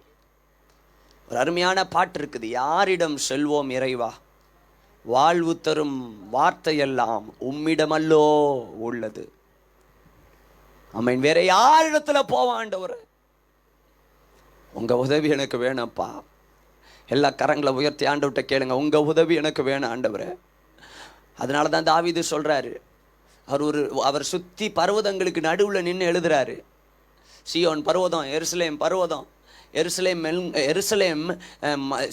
ஒரு அருமையான பாட்டு இருக்குது, யாரிடம் செல்வோம் இறைவா, வாழ்வு தரும் வார்த்தையெல்லாம் உம்மிடமல்லோ உள்ளது. ஆமென். வேற யார் இடத்துல போவான் ஆண்டவரே? உங்க உதவி எனக்கு வேணப்பா. எல்லா கரங்களை உயர்த்தி ஆண்டவர்கிட்ட கேளுங்க, உங்க உதவி எனக்கு வேணும் ஆண்டவரே. அதனால தான் தாவீது சொல்றாரு, அவர் சுத்தி பர்வதங்களுக்கு நடுவில் நின்று எழுதுறாரு, சீயோன் பர்வதம், எருசலேம் பர்வதம், எருசலேம்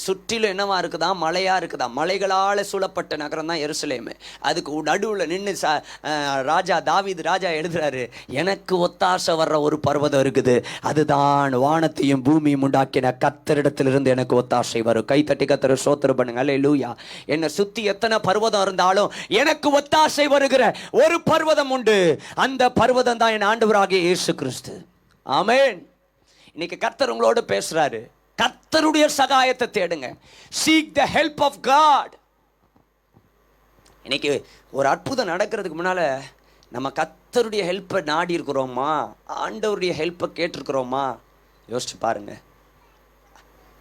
சுற்றிலும் என்னவா இருக்குதா? மலையா இருக்குதா? மலைகளால் சூழப்பட்ட நகரம் தான் எருசலேம். அதுக்கு நடுவில் நின்று தாவீது ராஜா எழுதுறாரு, எனக்கு ஒத்தாசை வர்ற ஒரு பர்வதம் இருக்குது, அதுதான் வானத்தையும் பூமியும் உண்டாக்கின கர்த்தரிடத்திலிருந்து எனக்கு ஒத்தாசை வரும். கைத்தட்டி கர்த்தரை ஸ்தோத்திரம் பண்ணுங்க. அல்லேலூயா. என்னை சுத்தி எத்தனை பர்வதம் இருந்தாலும் எனக்கு ஒத்தாசை வருகிற ஒரு பர்வதம் உண்டு. அந்த பர்வதம் தான் என் ஆண்டவராகிய இயேசு கிறிஸ்து. ஆமென். இன்னைக்கு கர்த்தர் உங்களோடு பேசுறாரு. கர்த்தருடைய சகாயத்தை தேடுங்க. Seek the help of God. இன்னைக்கு ஒரு அற்புதம் நடக்கிறதுக்கு முன்னால நம்ம கர்த்தருடைய ஹெல்ப்பை நாடி இருக்கிறோமா? ஆண்டவருடைய ஹெல்ப்பை கேட்டிருக்கிறோமா? யோசிச்சு பாருங்க.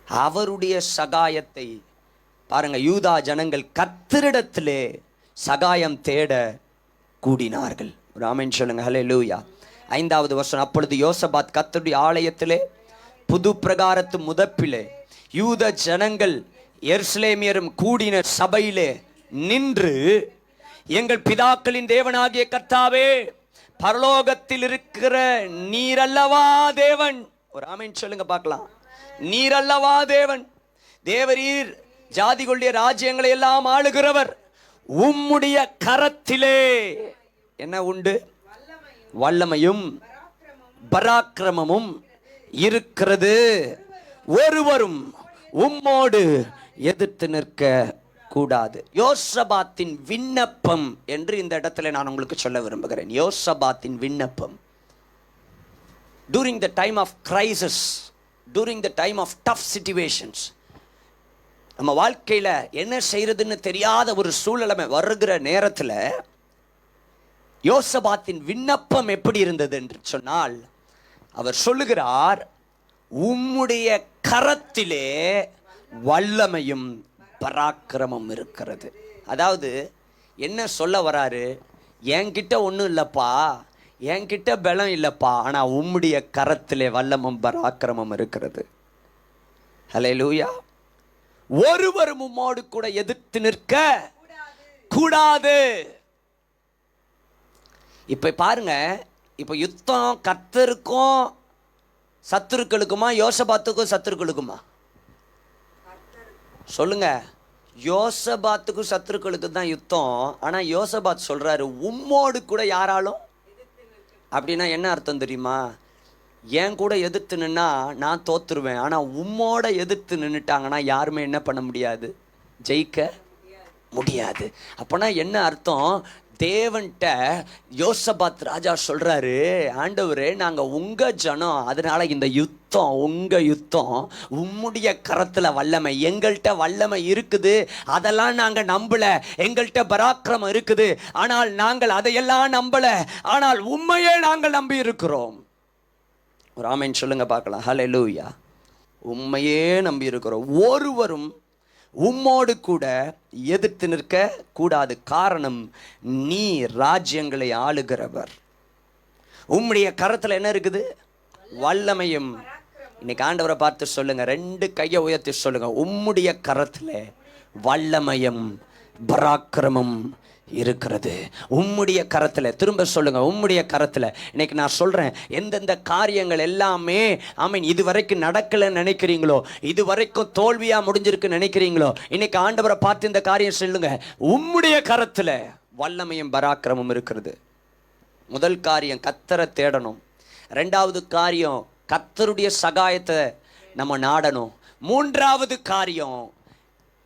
அவருடைய சகாயத்தை பாருங்க. யூதா ஜனங்கள் கர்த்தரிடத்திலே சகாயம் தேட கூடினார்கள். ஒரு ஆமென் சொல்லுங்க. ஹல்லேலூயா. 5வது வசனம். அப்பொழுது யோசபாத் கர்த்தருடைய ஆலயத்திலே புது பிரகாரத்து முதப்பிலே யூத ஜனங்கள் எருசலேமியரும் கூடின சபையிலே நின்று, எங்கள் பிதாக்களின் தேவனாகிய கர்த்தாவே, பரலோகத்தில் இருக்கிற நீரல்லவா தேவன். ஒரு ஆமென் சொல்லுங்க பார்க்கலாம். நீரல்லவா தேவன், தேவரீர் ஜாதிகளுடைய ராஜ்யங்களை எல்லாம் ஆளுகிறவர், உம்முடைய கரத்திலே என்ன உண்டு? வல்லமையும் பராக்கிரமமும் இருக்கிறது, ஒருவரும் உம்மோடு எதிர்த்து நிற்க கூடாது. யோசபாத்தின் விண்ணப்பம் என்று இந்த இடத்துல நான் உங்களுக்கு சொல்ல விரும்புகிறேன். யோசபாத்தின் விண்ணப்பம் during the time of crisis, during the time of tough situations, நம்ம வாழ்க்கையில என்ன செய்யறதுன்னு தெரியாத ஒரு சூழ்நிலை வருகிற நேரத்தில் யோசபாத்தின் விண்ணப்பம் எப்படி இருந்தது என்று சொன்னால், அவர் சொல்லுகிறார், உம்முடைய கரத்திலே வல்லமையும் பராக்கிரமம் இருக்கிறது. அதாவது என்ன சொல்ல வராரு? என்கிட்ட ஒன்றும் இல்லைப்பா, என்கிட்ட பலம் இல்லைப்பா, ஆனால் உம்முடைய கரத்திலே வல்லமும் பராக்கிரமம் இருக்கிறது. ஹல்லேலூயா. ஒருவரும் உம்மோடு கூட எதிர்த்து நிற்க கூடாது. இப்ப பாருங்க, இப்ப யுத்தம் கர்த்தருக்கும் சத்துருக்களுக்குமா, யோசபாத்துக்கும் சத்துருக்களுக்குமா? சொல்லுங்க. யோசபாத்துக்கும் சத்துருக்களுக்கு தான் யுத்தம். ஆனா யோசபாத் சொல்றாரு, உம்மோடு கூட யாராலும். அப்படின்னா என்ன அர்த்தம் தெரியுமா? என் கூட எதிர்த்து நின்னா நான் தோத்துருவேன், ஆனா உம்மோட எதிர்த்து நின்னுட்டாங்கன்னா யாருமே என்ன பண்ண முடியாது? ஜெயிக்க முடியாது. அப்பனா என்ன அர்த்தம்? தேவன்கிட்ட யோசபாத் ராஜா சொல்றாரு, ஆண்டவரே, நாங்க உங்க ஜனம், அதனால இந்த யுத்தம் உங்க யுத்தம், உம்முடைய கரத்துல வல்லமை, எங்கள்கிட்ட வல்லமை இருக்குது, அதெல்லாம் நாங்க நம்பல, எங்கள்கிட்ட பராக்கிரமம் இருக்குது, ஆனால் நாங்கள் அதையெல்லாம் நம்பல, ஆனால் உண்மையே நாங்கள் நம்பி இருக்கிறோம். ஒரு ஆமென் சொல்லுங்க பார்க்கலாம். ஹல்லேலூயா. உண்மையே நம்பி இருக்கிறோம். ஒருவரும் உம்மோடு கூட எதிர்த்து நிற்க கூடாது. காரணம், நீ ராஜ்யங்களை ஆளுகிறவர், உம்முடைய கரத்துல என்ன இருக்குது? வல்லமையும். இன்னைக்கு ஆண்டவரை பார்த்து சொல்லுங்க, 2 கையை உயர்த்தி சொல்லுங்க, உம்முடைய கரத்துல வல்லமையும் பராக்கிரமம் இருக்கிறது. உம்முடைய கரத்துல. திரும்ப சொல்லுங்க, உம்முடைய கரத்துல. இன்னைக்கு நான் சொல்றேன், எந்தெந்த காரியங்கள் எல்லாமே ஆமீன் இதுவரைக்கும் நடக்கலன்னு நினைக்கிறீங்களோ, இதுவரைக்கும் தோல்வியா முடிஞ்சிருக்கு நினைக்கிறீங்களோ, இன்னைக்கு ஆண்டவரை பார்த்து இந்த காரியம் சொல்லுங்க, உம்முடைய கரத்துல வல்லமையும் பராக்கிரமும் இருக்கிறது. முதல் காரியம் கர்த்தரை தேடணும். 2வது காரியம் கர்த்தருடைய சகாயத்தை நம்ம நாடணும். 3வது காரியம்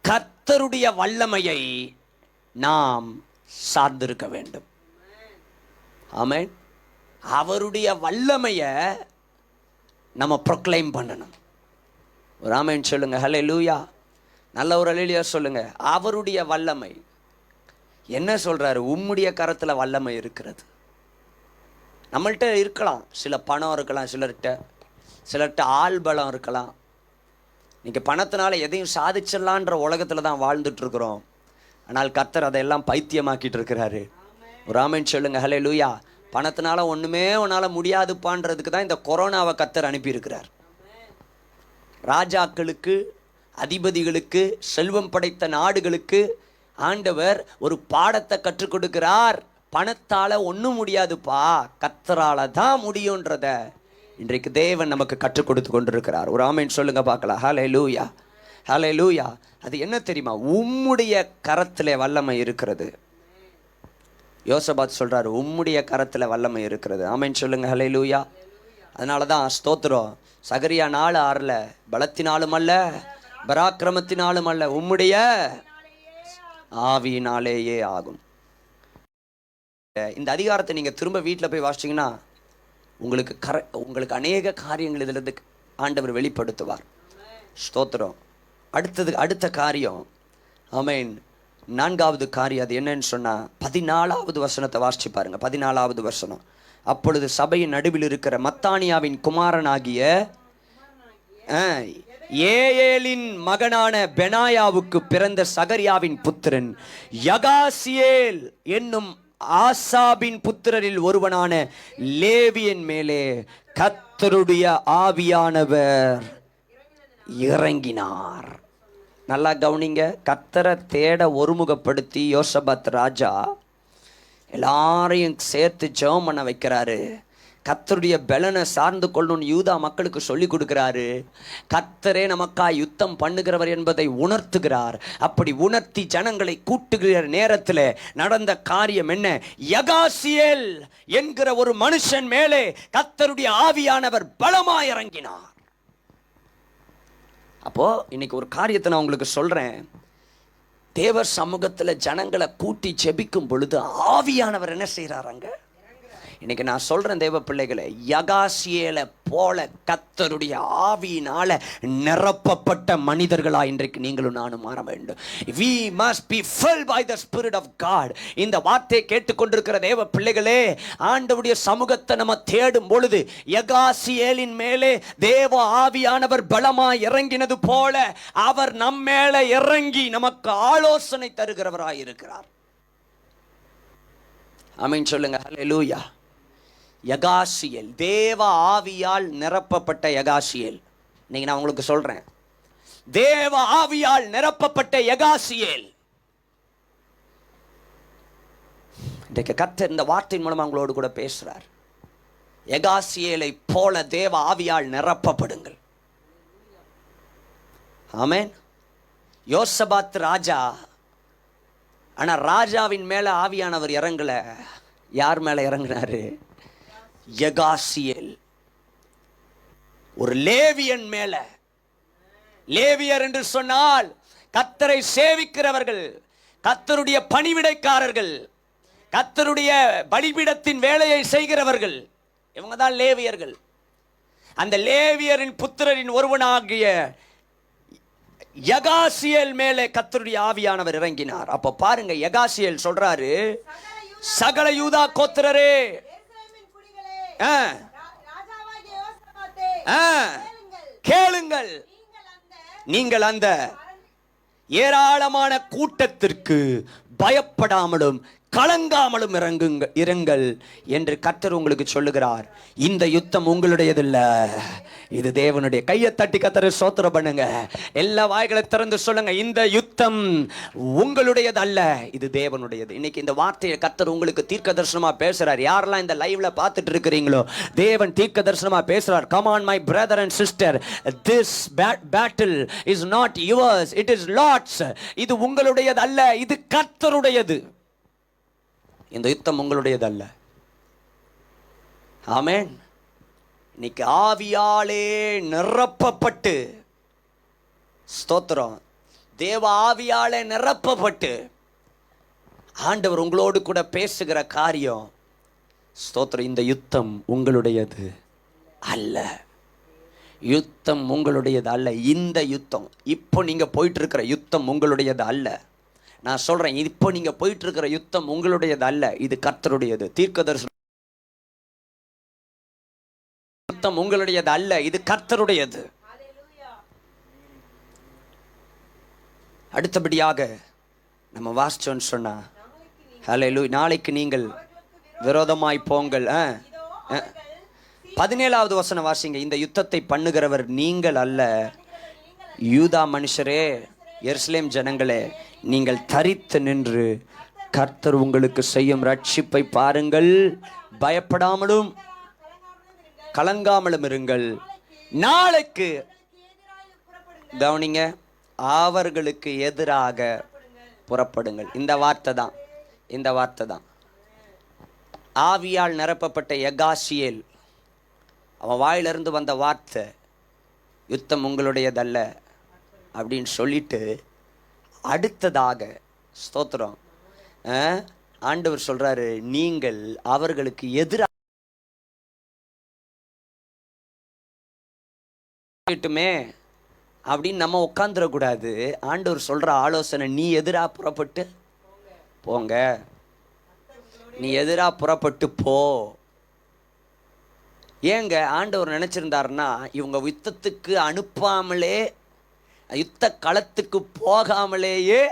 கர்த்தருடைய வல்லமையை நாம் சார்ந்திருக்க வேண்டும். ஆமென். அவருடைய வல்லமையை நம்ம ப்ரொக்ளைம் பண்ணணும். ஒரு ஆமென் சொல்லுங்க. ஹல்லேலூயா. நல்ல ஒரு அல்லேலூயா சொல்லுங்க. அவருடைய வல்லமை என்ன சொல்றாரு? உம்முடைய கரத்துல வல்லமை இருக்கிறது. நம்மள்கிட்ட இருக்கலாம், சில பணம் இருக்கலாம், சிலர்கிட்ட ஆள் பலம் இருக்கலாம். இன்னைக்கு பணத்தினால எதையும் சாதிச்சிடலான்ற உலகத்துல தான் வாழ்ந்துட்டு இருக்கிறோம். ஆனால் கர்த்தர் அதையெல்லாம் பைத்தியமாக்கிட்டு இருக்கிறாரு. ஒரு ஆமென் சொல்லுங்க. ஹல்லேலூயா. பணத்தினால ஒண்ணுமே உன்னால முடியாதுப்பான்றதுக்கு தான் இந்த கொரோனாவை கர்த்தர் அனுப்பியிருக்கிறார். ராஜாக்களுக்கு, அதிபதிகளுக்கு, செல்வம் படைத்த நாடுகளுக்கு ஆண்டவர் ஒரு பாடத்தை கற்றுக் கொடுக்கிறார். பணத்தால ஒன்றும் முடியாதுப்பா, கர்த்தரால தான் முடியும்ன்றத இன்றைக்கு தேவன் நமக்கு கற்றுக் கொடுத்து கொண்டிருக்கிறார். ஒரு ஆமென் சொல்லுங்க பார்க்கலாம். ஹல்லேலூயா, ஹல்லேலூயா. அது என்ன தெரியுமா? உம்முடைய கரத்திலே வல்லமை இருக்கிறது. யோசபாத் சொல்றாரு, உம்முடைய கரத்துல வல்லமை இருக்கிறது. ஆமென் சொல்லுங்க. ஹல்லேலூயா. அதனால தான் ஸ்தோத்திரம். சகரியா 4:6 பலத்தினாலும் அல்ல, பராக்கிரமத்தினாலும் அல்ல, உம்முடைய ஆவியினாலேயே ஆகும். இந்த அதிகாரத்தை நீங்க திரும்ப வீட்டில் போய் வாசிச்சீங்கன்னா உங்களுக்கு அநேக காரியங்கள் இதிலிருந்து ஆண்டவர் வெளிப்படுத்துவார். ஸ்தோத்திரம். அடுத்த காரியம், ஆமென், 4வது காரியம். அது என்னன்னு சொன்னா 14வது வசனத்தை வாசிச்சு பாருங்க. 14வது வசனம். அப்பொழுது சபையின் நடுவில் இருக்கிற மத்தானியாவின் குமாரனாகிய ஏயேலின் மகனான பெனாயாவுக்கு பிறந்த சகரியாவின் புத்திரன் யகாசியேல் என்னும் ஆசாபின் புத்திரரில் ஒருவனான லேவியன் மேலே கர்த்தருடைய ஆவியானவர் இறங்கினார். நல்லா கவனிங்க. கர்த்தரை தேட ஒருமுகப்படுத்தி யோசபாத் ராஜா எல்லாரையும் சேர்த்து ஜெபம் பண்ண வைக்கிறாரு. கர்த்தருடைய பலனை சார்ந்து கொள்ளணும்னு யூதா மக்களுக்கு சொல்லி கொடுக்கிறாரு. கர்த்தரே நமக்காய் யுத்தம் பண்ணுகிறவர் என்பதை உணர்த்துகிறார். அப்படி உணர்த்தி ஜனங்களை கூட்டுகிற நேரத்தில் நடந்த காரியம் என்ன? யகாசியேல் என்கிற ஒரு மனுஷன் மேலே கர்த்தருடைய ஆவியானவர் பலமாய் இறங்கினார். அப்போ இன்னைக்கு ஒரு காரியத்தை நான் உங்களுக்கு சொல்றேன். தேவ சமூகத்தில் ஜனங்களை கூட்டி ஜெபிக்கும் பொழுது ஆவியானவர் என்ன செய்யறாங்க? இன்னைக்கு நான் சொல்றேன் தேவ பிள்ளைகளை, யகாசியேலை போல கர்த்தருடைய ஆவியினால நிரப்பப்பட்ட மனிதர்களா இன்றைக்கு நீங்களும் நானும் மாற வேண்டும். We must be filled by the Spirit of God. இந்த வார்த்தையை கேட்டுக்கொண்டிருக்கிற தேவ பிள்ளைகளே, ஆண்டவருடைய சமூகத்தை நம்ம தேடும் பொழுது யகாசியேலின் மேலே தேவ ஆவியானவர் பலமாய் இறங்கினது போல அவர் நம் மேல இறங்கி நமக்கு ஆலோசனை தருகிறவராய் இருக்கிறார். ஆமென் சொல்லுங்க. ஹல்லேலூயா. யகாசியேல், தேவ ஆவியால் நிரப்பப்பட்ட யகாசியேல். இன்னைக்கு நான் உங்களுக்கு சொல்றேன், தேவ ஆவியால் நிரப்பப்பட்ட யகாசியேல். இன்றைக்கு கர்த்தர் இந்த வார்த்தையின் மூலமா உங்களோடு கூட பேசுறார். யகாசியேலை போல தேவ ஆவியால் நிரப்பப்படுங்கள். ஆமென். யோசபாத் ராஜா, ஆனா ராஜாவின் மேல ஆவியானவர் இறங்கல. யார் மேல இறங்கினாரு? யகாசியேல், ஒரு லேவியன் மேல. லேவியர் என்று சொன்னால் கர்த்தரை சேவிக்கிறவர்கள், கர்த்தருடைய பணிவிடைக்காரர்கள், கர்த்தருடைய பலிபீடத்தின் வேலையை செய்கிறவர்கள். இவங்க தான் லேவியர்கள். அந்த லேவியரின் புத்திரரின் ஒருவனாகிய யகாசியேல் மேலே கர்த்தருடைய ஆவியானவர் இறங்கினார். அப்ப பாருங்க, யகாசியேல் சொல்றாரு, சகல யூதா கோத்திரரே, கேளுங்கள், நீங்கள் அந்த ஏராளமான கூட்டத்திற்கு பயப்படாமலும் கலங்காமலும் இருங்கள் என்று கர்த்தர் உங்களுக்கு சொல்லுகிறார். இந்த யுத்தம் உங்களுடையதில்ல, இது தேவனுடைய. கையை தட்டி கர்த்தரை ஸ்தோத்திரம் பண்ணுங்க. எல்லா வாய்களை திறந்து சொல்லுங்க, இந்த யுத்தம் உங்களுடையது அல்ல, இது தேவனுடையது. இன்னைக்கு இந்த வார்த்தையை கர்த்தர் உங்களுக்கு தீர்க்க தரிசனமா பேசுறார். யாரெல்லாம் இந்த லைவ்ல பார்த்துட்டு இருக்கிறீங்களோ, தேவன் தீர்க்க தரிசனமா பேசுறார். Come on my brother and sister, this battle is not yours, it is Lord's. இது உங்களுடையது அல்ல, இது கர்த்தருடையது. இந்த யுத்தம் உங்களுடையது அல்ல. ஆமென். இன்னைக்கு ஆவியாலே நிரப்பப்பட்டு, ஸ்தோத்திரம், தேவ ஆவியாலே நிரப்பப்பட்டு ஆண்டவர் உங்களோடு கூட பேசுகிற காரியம், ஸ்தோத்திரம், இந்த யுத்தம் உங்களுடையது அல்ல. யுத்தம் உங்களுடையது அல்ல. இந்த யுத்தம், இப்போ நீங்க போயிட்டு இருக்கிற யுத்தம் உங்களுடையது அல்ல. நான் சொல்றேன், இப்போ நீங்க போயிட்டு இருக்கிற யுத்தம் உங்களுடையது அல்ல, இது கர்த்தருடையது. தீர்க்கதரிசனம், யுத்தம் உங்களுடையது அல்ல, இது கர்த்தருடையது. அடுத்தபடியாக நம்ம வாசிச்சோன்னு சொன்னா, ஹல்லேலூயா, நாளைக்கு நீங்கள் விரோதமாய் போங்கள். 17வது வசனம் வாசிங்க. இந்த யுத்தத்தை பண்ணுகிறவர் நீங்கள் அல்ல, யூதா மனுஷரே, எருசலேம் ஜனங்களே, நீங்கள் தரித்து நின்று கர்த்தர் உங்களுக்கு செய்யும் ரட்சிப்பை பாருங்கள். பயப்படாமலும் கலங்காமலும் இருங்கள். நாளைக்கு கவனிங்க, அவர்களுக்கு எதிராக புறப்படுங்கள். இந்த வார்த்தை தான் ஆவியால் நிரப்பப்பட்ட யகாசியேல் அவன் வாயிலிருந்து வந்த வார்த்தை, யுத்தம் உங்களுடையதல்ல அப்படின்னு சொல்லிட்டு அடுத்ததாக ஸ்தோத்திரம் ஆண்டவர் சொல்றாரு, நீங்கள் அவர்களுக்கு எதிராக அப்படின்னு நம்ம உட்காந்துடக்கூடாது. ஆண்டவர் சொல்ற ஆலோசனை, நீ எதிராக புறப்பட்டு போங்க, நீ எதிராக புறப்பட்டு போ. ஏங்க ஆண்டவர் நினைச்சிருந்தாருன்னா இவங்க யுத்தத்துக்கு அனுப்பாமலே, யுத்த களத்துக்கு போகாமலேயே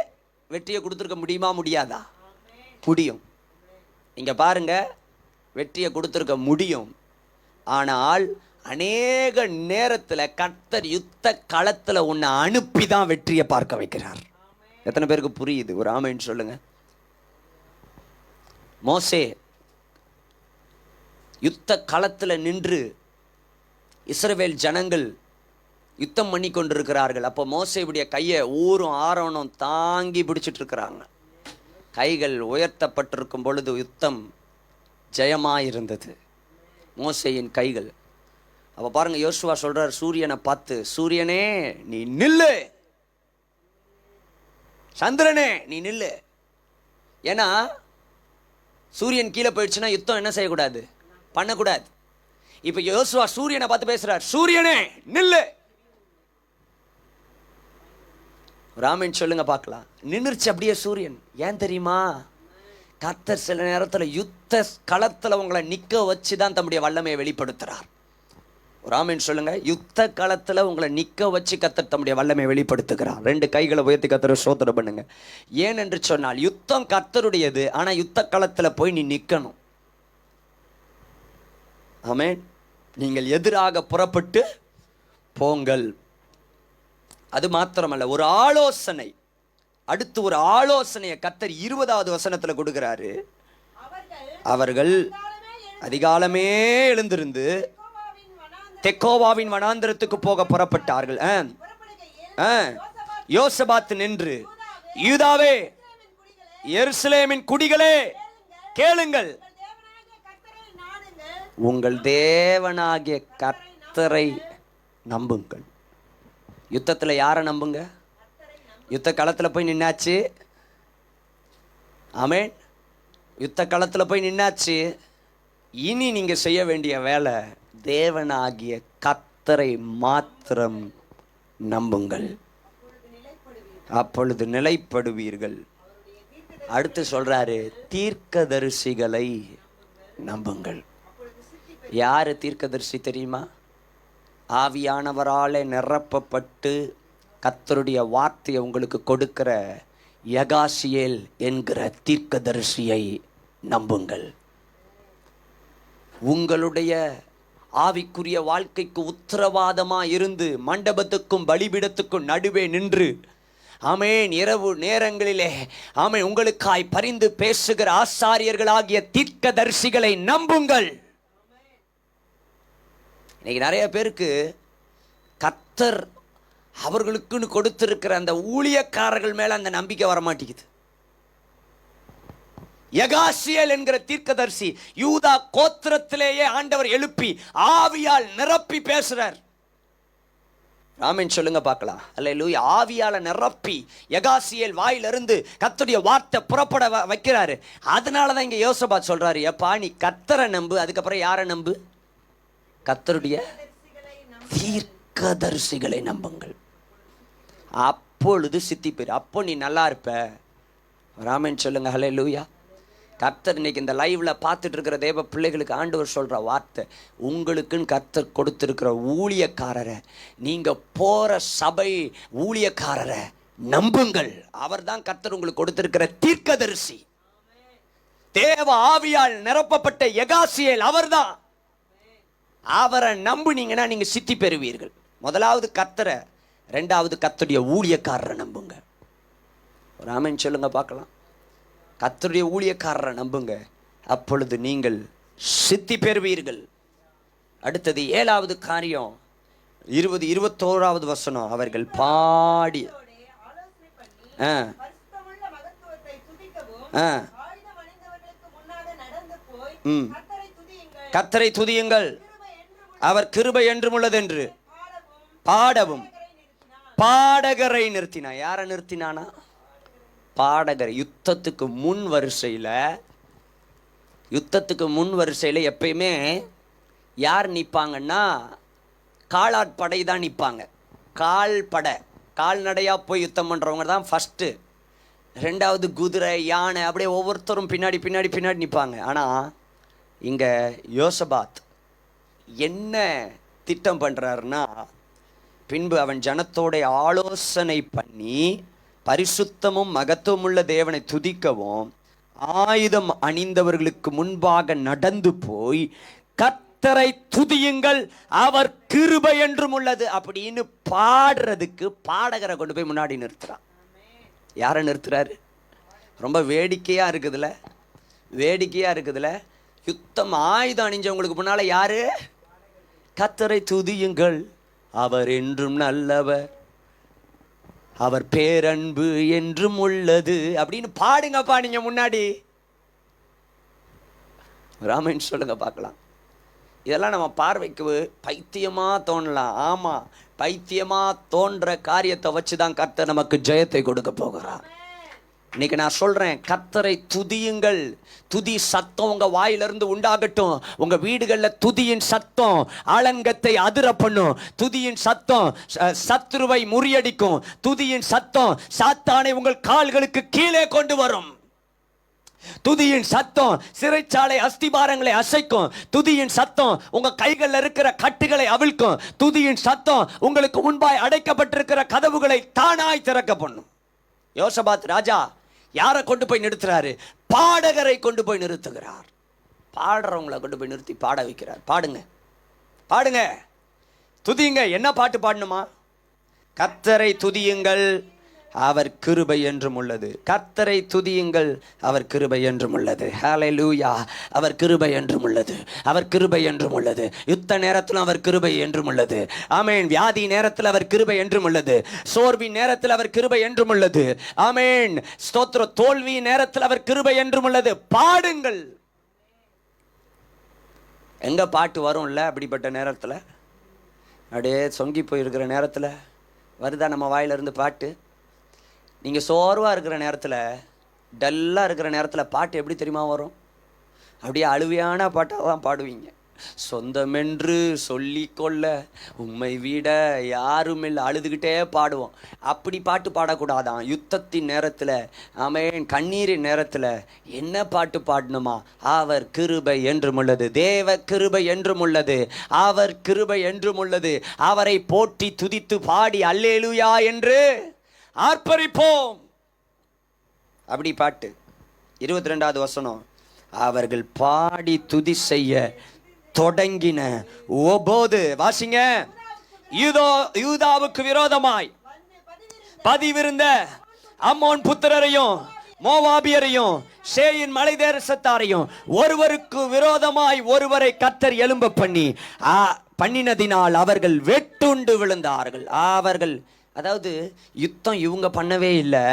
வெற்றியை கொடுத்துருக்க முடியுமா? முடியாதா? முடியும். இங்க பாருங்க, வெற்றியை கொடுத்துருக்க முடியும். ஆனால் அநேக நேரத்தில் கர்த்தர் யுத்த களத்தில் உன்னை அனுப்பி தான் வெற்றியை பார்க்க வைக்கிறார். எத்தனை பேருக்கு புரியுது? ஒரு ஆமைன்னு சொல்லுங்க. மோசே யுத்த களத்தில் நின்று இஸ்ரவேல் ஜனங்கள் யுத்தம் பண்ணி கொண்டிருக்கிறார்கள். அப்போ மோசேவுடைய கையை ஊரும் ஆரோனும் தாங்கி பிடிச்சிட்டு இருக்கிறாங்க. கைகள் உயர்த்தப்பட்டிருக்கும் பொழுது யுத்தம் ஜெயமாயிருந்தது மோசேயின் கைகள். அப்போ பாருங்க, யோசுவா சொல்றார் சூரியனை பார்த்து, சூரியனே நீ நில்லு, சந்திரனே நீ நில்லு. ஏன்னா சூரியன் கீழே போயிடுச்சுன்னா யுத்தம் என்ன செய்யக்கூடாது? பண்ணக்கூடாது. இப்ப யோசுவா சூரியனை பார்த்து பேசுறார், சூரியனே நில்லு. ராமன் சொல்லுங்க பார்க்கலாம். நின்றுச்சு அப்படியே சூரியன். ஏன் தெரியுமா? கர்த்தர் சில நேரத்தில் யுத்த களத்தில் உங்களை நிற்க வச்சு தான் தம்முடைய வல்லமையை வெளிப்படுத்துறார். ராமன் சொல்லுங்க. யுத்த களத்தில் உங்களை நிற்க வச்சு கர்த்தர் தம்முடைய வல்லமையை வெளிப்படுத்துகிறார். 2 கைகளை உயர்த்தி கர்த்தரை ஸ்தோத்திரம் பண்ணுங்க. ஏன் என்று சொன்னால் யுத்தம் கர்த்தருடையது, ஆனால் யுத்த களத்தில் போய் நீ நிற்கணும். ஆமென். நீங்கள் எதிராக புறப்பட்டு போங்கள். அது மாத்திரமல்ல, ஒரு ஆலோசனை, அடுத்து ஒரு ஆலோசனையை கர்த்தர் 20வது வசனத்தில் கொடுக்கிறாரு. அவர்கள் அதிகாலமே எழுந்திருந்து தெக்கோவாவின் வனாந்திரத்துக்கு போக புறப்பட்டார்கள். யோசபாத் நின்று, யூதாவே, எருசலேமின் குடிகளே, கேளுங்கள், உங்கள் தேவனாகிய கர்த்தரை நம்புங்கள். யுத்தத்தில் யாரை நம்புங்க? யுத்த களத்தில் போய் நின்னாச்சு. ஆமென். யுத்த களத்தில் போய் நின்னாச்சு. இனி நீங்க செய்ய வேண்டிய வேலை, தேவனாகிய கர்த்தரை மாத்திரம் நம்புங்கள், அப்பொழுது நிலைப்படுவீர்கள். அடுத்து சொல்றாரு, தீர்க்கதரிசிகளை நம்புங்கள். யாரு தீர்க்கதரிசி தெரியுமா? ஆவியானவராலே நிரப்பப்பட்டு கர்த்தருடைய வார்த்தையை உங்களுக்கு கொடுக்கிற யகாசியேல் என்கிற தீர்க்கதரிசியை நம்புங்கள். உங்களுடைய ஆவிக்குரிய வாழ்க்கைக்கு உத்தரவாதமா இருந்து மண்டபத்துக்கும் பலிபீடத்துக்கும் நடுவே நின்று, ஆமென், இரவு நேரங்களிலே ஆமென் உங்களுக்காய் பரிந்து பேசுகிற ஆசாரியர்களாகிய தீர்க்கதரிசிகளை நம்புங்கள். இன்னைக்கு நிறைய பேருக்கு கர்த்தர் அவர்களுக்குன்னு கொடுத்திருக்கிற அந்த ஊழியக்காரர்கள் மேல அந்த நம்பிக்கை வரமாட்டேங்குது. யகாசியேல் என்கிற தீர்க்கதரிசி யூதா கோத்திரத்திலேயே ஆண்டவர் எழுப்பி ஆவியால் நிரப்பி பேசுறார். ராமன் சொல்லுங்க பார்க்கலாம். அல்லேலூயா. ஆவியால நிரப்பி யகாசியேல் வாயிலிருந்து கர்த்தருடைய வார்த்தை புறப்பட வைக்கிறாரு. அதனாலதான் இங்க யோசபாத் சொல்றாரு, எப்பா நீ கர்த்தரை நம்பு, அதுக்கப்புறம் யாரை நம்பு? கர்த்தருடைய தீர்க்கதரிசிகளை நம்புங்கள், அப்பொழுது சித்திப்பேர், அப்போ நீ நல்லா இருப்ப. ராமன் சொல்லுங்க. ஹல்லேலூயா. கர்த்தர் இன்னைக்கு இந்த லைவ்ல பார்த்துட்டு இருக்கிற தேவ பிள்ளைகளுக்கு ஆண்டவர் சொல்ற வார்த்தை, உங்களுக்குன்னு கர்த்தர் கொடுத்திருக்கிற ஊழியக்காரரை, நீங்க போற சபை ஊழியக்காரரை நம்புங்கள். அவர் தான் கர்த்தர் உங்களுக்கு கொடுத்திருக்கிற தீர்க்கதரிசி. தேவ ஆவியால் நிரப்பப்பட்ட எகாசியேல் அவர்தான். அவரை நம்புனீங்கன்னா நீங்க சித்தி பெறுவீர்கள். முதலாவது கர்த்தரை, ரெண்டாவது கர்த்தருடைய ஊழியக்காரரை நம்புங்க. ஒரு ஆமென் சொல்லுங்க பார்க்கலாம். கர்த்தருடைய ஊழியக்காரரை நம்புங்க, அப்பொழுது நீங்கள் சித்தி பெறுவீர்கள். அடுத்தது 7வது காரியம் 20-21 வசனம். அவர்கள் பாடி கர்த்தரை துதியுங்கள், அவர் கிருபை என்றும் உள்ளதென்று பாடவும். பாடகரை நிறுத்தினா. யாரை நிறுத்தினானா? பாடகர். யுத்தத்துக்கு முன் வரிசையில் எப்பயுமே யார் நிற்பாங்கன்னா காலாட்படை தான் நிற்பாங்க. கால்நடையாக போய் யுத்தம் பண்ணுறவங்க தான் ஃபஸ்ட்டு. ரெண்டாவது குதிரை, யானை, அப்படியே ஒவ்வொருத்தரும் பின்னாடி நிற்பாங்க. ஆனால் இங்கே யோசபாத் என்ன திட்டம் பண்ணுறாருன்னா, பின்பு அவன் ஜனத்தோட ஆலோசனை பண்ணி பரிசுத்தமும் மகத்துவமுள்ள தேவனை துதிக்கவும் ஆயுதம் அணிந்தவர்களுக்கு முன்பாக நடந்து போய் கர்த்தரை துதியுங்கள், அவர் கிருபை என்றும் உள்ளது அப்படின்னு பாடுறதுக்கு பாடகரை கொண்டு போய் முன்னாடி நிறுத்துறான். யாரை நிறுத்துறாரு? ரொம்ப வேடிக்கையா இருக்குதுல. யுத்தம் ஆயுதம் அணிஞ்சவங்களுக்கு முன்னால யாரு? கர்த்தரை துதியுங்கள், அவர் என்றும் நல்லவர், அவர் பேரன்பு என்றும் உள்ளது அப்படின்னு பாடுங்கப்பா. நீங்க முன்னாடி ராமன் சொல்லுங்க பார்க்கலாம். இதெல்லாம் நம்ம பார்வைக்கு பைத்தியமா தோணலாம். ஆமா, பைத்தியமா தோன்ற காரியத்தை வச்சுதான் கர்த்தர் நமக்கு ஜெயத்தை கொடுக்க போகிறார். இன்னைக்கு நான் சொல்றேன், கர்த்தரை துதியுங்கள். துதி சத்தம் உங்க வாயிலிருந்து உண்டாகட்டும். உங்க வீடுகளில் துதியின் சத்தம் ஆலங்கத்தை அதிர பண்ணும். துதியின் சத்தம் சத்துருவை முறியடிக்கும். துதியின் சத்தம் சாத்தானை உங்கள் கால்களுக்கு கீழே கொண்டு வரும். துதியின் சத்தம் சிறைச்சாலை அஸ்திபாரங்களை அசைக்கும். துதியின் சத்தம் உங்க கைகளில் இருக்கிற கட்டுகளை அவிழ்க்கும். துதியின் சத்தம் உங்களுக்கு முன்பாய் அடைக்கப்பட்டிருக்கிற கதவுகளை தானாய் திறக்க பண்ணும். யோசபாத் ராஜா யாரை கொண்டு போய் நிறுத்துறாரு? பாடகரை கொண்டு போய் நிறுத்துகிறார். பாடுறவங்களை கொண்டு போய் நிறுத்தி பாட வைக்கிறார். பாடுங்க, துதியுங்க. என்ன பாட்டு பாடணுமா? கர்த்தரை துதியுங்கள், அவர் கிருபை என்றும் உள்ளது. கர்த்தரை துதியுங்கள், அவர் கிருபை என்றும் உள்ளது. ஹல்லேலூயா. அவர் கிருபை என்றும் உள்ளது. அவர் கிருபை என்றும் உள்ளது. யுத்த நேரத்தில் அவர் கிருபை என்றும் உள்ளது. ஆமென். வியாதி நேரத்தில் அவர் கிருபை என்றும் உள்ளது. சோர்வின் நேரத்தில் அவர் கிருபை என்றும் உள்ளது. ஆமென். ஸ்தோத்திரம். தோல்வி நேரத்தில் அவர் கிருபை என்றும் உள்ளது. பாடுங்கள். எங்க பாட்டு வரும்ல அப்படிப்பட்ட நேரத்தில்? அப்படியே சொங்கி போயிருக்கிற நேரத்தில் வருதா நம்ம வாயிலிருந்து பாட்டு? நீங்கள் சோர்வாக இருக்கிற நேரத்தில், டல்லாக இருக்கிற நேரத்தில் பாட்டு எப்படி தெரியுமா வரும்? அப்படியே அழுவையான பாட்டாக தான் பாடுவீங்க. சொந்தமென்று சொல்லிக்கொள்ள உம்மை விட யாரும் இல்லை, அழுதுகிட்டே பாடுவோம். அப்படி பாட்டு பாடக்கூடாதான். யுத்தத்தின் நேரத்தில், ஆமென், கண்ணீரின் நேரத்தில் என்ன பாட்டு பாடணுமா? அவர் கிருபை என்றும் உள்ளது. தேவ கிருபை என்றும் உள்ளது. அவர் கிருபை என்றும் உள்ளது. அவரை போற்றி துதித்து பாடி அல்லேலூயா என்று ஆர்ப்பரிப்போம். அப்படி பாட்டு. 22வது வசனம். அவர்கள் பாடி துதி செய்ய தொடங்கின போது, வாசிங்க, யூதாவுக்கு விரோதமாய் பதிவிருந்த அம்மோன் புத்திரரையும் மோவாபியரையும் சேயின் மலை தேசத்தாரையும் ஒருவருக்கு விரோதமாய் ஒருவரை கர்த்தர் எழும்ப பண்ணினதினால் அவர்கள் வெட்டுண்டு விழுந்தார்கள். அவர்கள், அதாவது யுத்தம் இவங்க பண்ணவே இல்லை,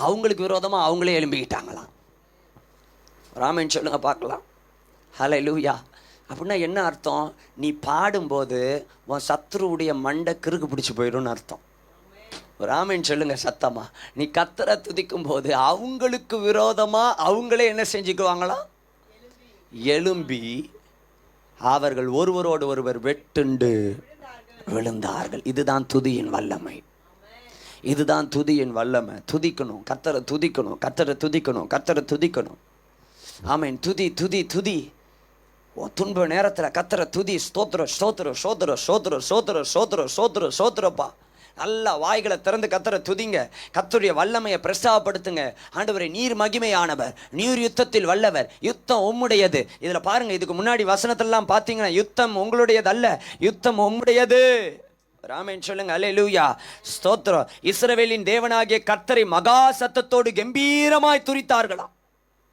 அவங்களுக்கு விரோதமாக அவங்களே எழும்பிக்கிட்டாங்களாம். ராமன் சொல்லுங்க பார்க்கலாம். ஹல்லேலூயா. அப்படின்னா என்ன அர்த்தம்? நீ பாடும்போது உன் சத்துருவுடைய மண்டை கிறுக்கு பிடிச்சி போயிடும்னு அர்த்தம். ராமன் சொல்லுங்க சத்தமா. நீ கர்த்தரை துதிக்கும் போது அவங்களுக்கு விரோதமாக அவங்களே என்ன செஞ்சுக்குவாங்களாம்? எழும்பி அவர்கள் ஒருவரோடு ஒருவர் வெட்டுண்டு விழுந்தார்கள். இதுதான் துதியின் வல்லமை. இதுதான் துதியின் வல்லமை. துதிக்கணும், கர்த்தரை துதிக்கணும், கர்த்தரை துதிக்கணும், கர்த்தரை துதிக்கணும். ஆமென். துதி துதி துதி. துன்ப நேரத்தில் கர்த்தரை துதி. ஸ்தோத்திரம் ஸ்தோத்திரம் ஸ்தோத்திரம் ஸ்தோத்திரம் ஸ்தோத்திரம் ஸ்தோத்திரம் ஸ்தோத்திரம் ஸ்தோத்திரப்பா. நல்லா வாய்களை திறந்து கத்தரை துதிங்க. கத்தருடைய வல்லமையை பிரஸ்தாபப்படுத்துங்க. ஆண்டவரே, நீர் மகிமையானவர், நீர் யுத்தத்தில் வல்லவர், யுத்தம் உம்முடையது. இதில் பாருங்க, இதுக்கு முன்னாடி வசனத்திலாம் பார்த்தீங்கன்னா யுத்தம் உங்களுடையது அல்ல, யுத்தம் உம்முடையது. ராமேன் சொல்லுங்க, அல்லேலூயா, ஸ்தோத்திரம். இஸ்ரவேலின் தேவனாகிய கர்த்தரை மகா சத்தத்தோடு கம்பீரமாய் துதித்தார்களாம்.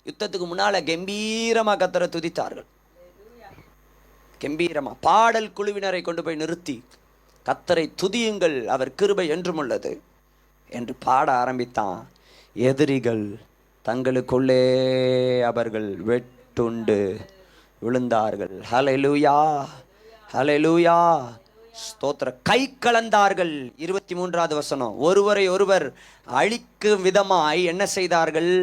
யுத்தத்துக்கு முன்னால கம்பீரமா கர்த்தரை துதித்தார்கள். கம்பீரமா பாடல் குழுவினரை கொண்டு போய் நிறுத்தி கர்த்தரை துதியுங்கள், அவர் கிருபை என்றும் உள்ளது என்று பாட ஆரம்பித்தான். எதிரிகள் தங்களுக்குள்ளே அவர்கள் வெட்டுண்டு விழுந்தார்கள். ஹல்லேலூயா, ஹல்லேலூயா, ஸ்தோத்திர. கை கலந்தார்கள். 23வது வசனம். ஒருவரை ஒருவர் அழிக்கும் விதமாய் என்ன செய்தார்கள்?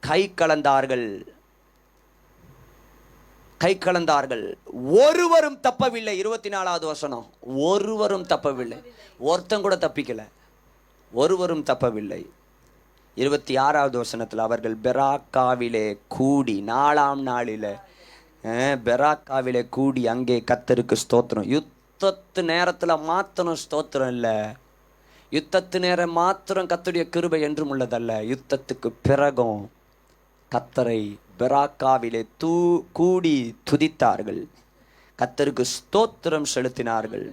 கை கலந்தார்கள், கை கலந்தார்கள். ஒருவரும் தப்பவில்லை. 24வது வசனம். ஒருவரும் தப்பவில்லை. ஒருத்தன் கூட தப்பிக்கல, ஒருவரும் தப்பவில்லை. 26வது வசனத்தில் அவர்கள் பெராக்காவிலே கூடி, 4ஆம் நாளில பெராக்காவிலே கூடி அங்கே கர்த்தருக்கு ஸ்தோத்திரம். யுத்தத்து நேரத்தில் மாத்திரம் ஸ்தோத்திரம் இல்லை, யுத்தத்து நேரம் மாத்திரம் கர்த்தருடைய கிருபை என்றும் உள்ளதல்ல, யுத்தத்துக்கு பிறகும் கர்த்தரை பெராக்காவிலே கூடி துதித்தார்கள், கர்த்தருக்கு ஸ்தோத்திரம் செலுத்தினார்கள்,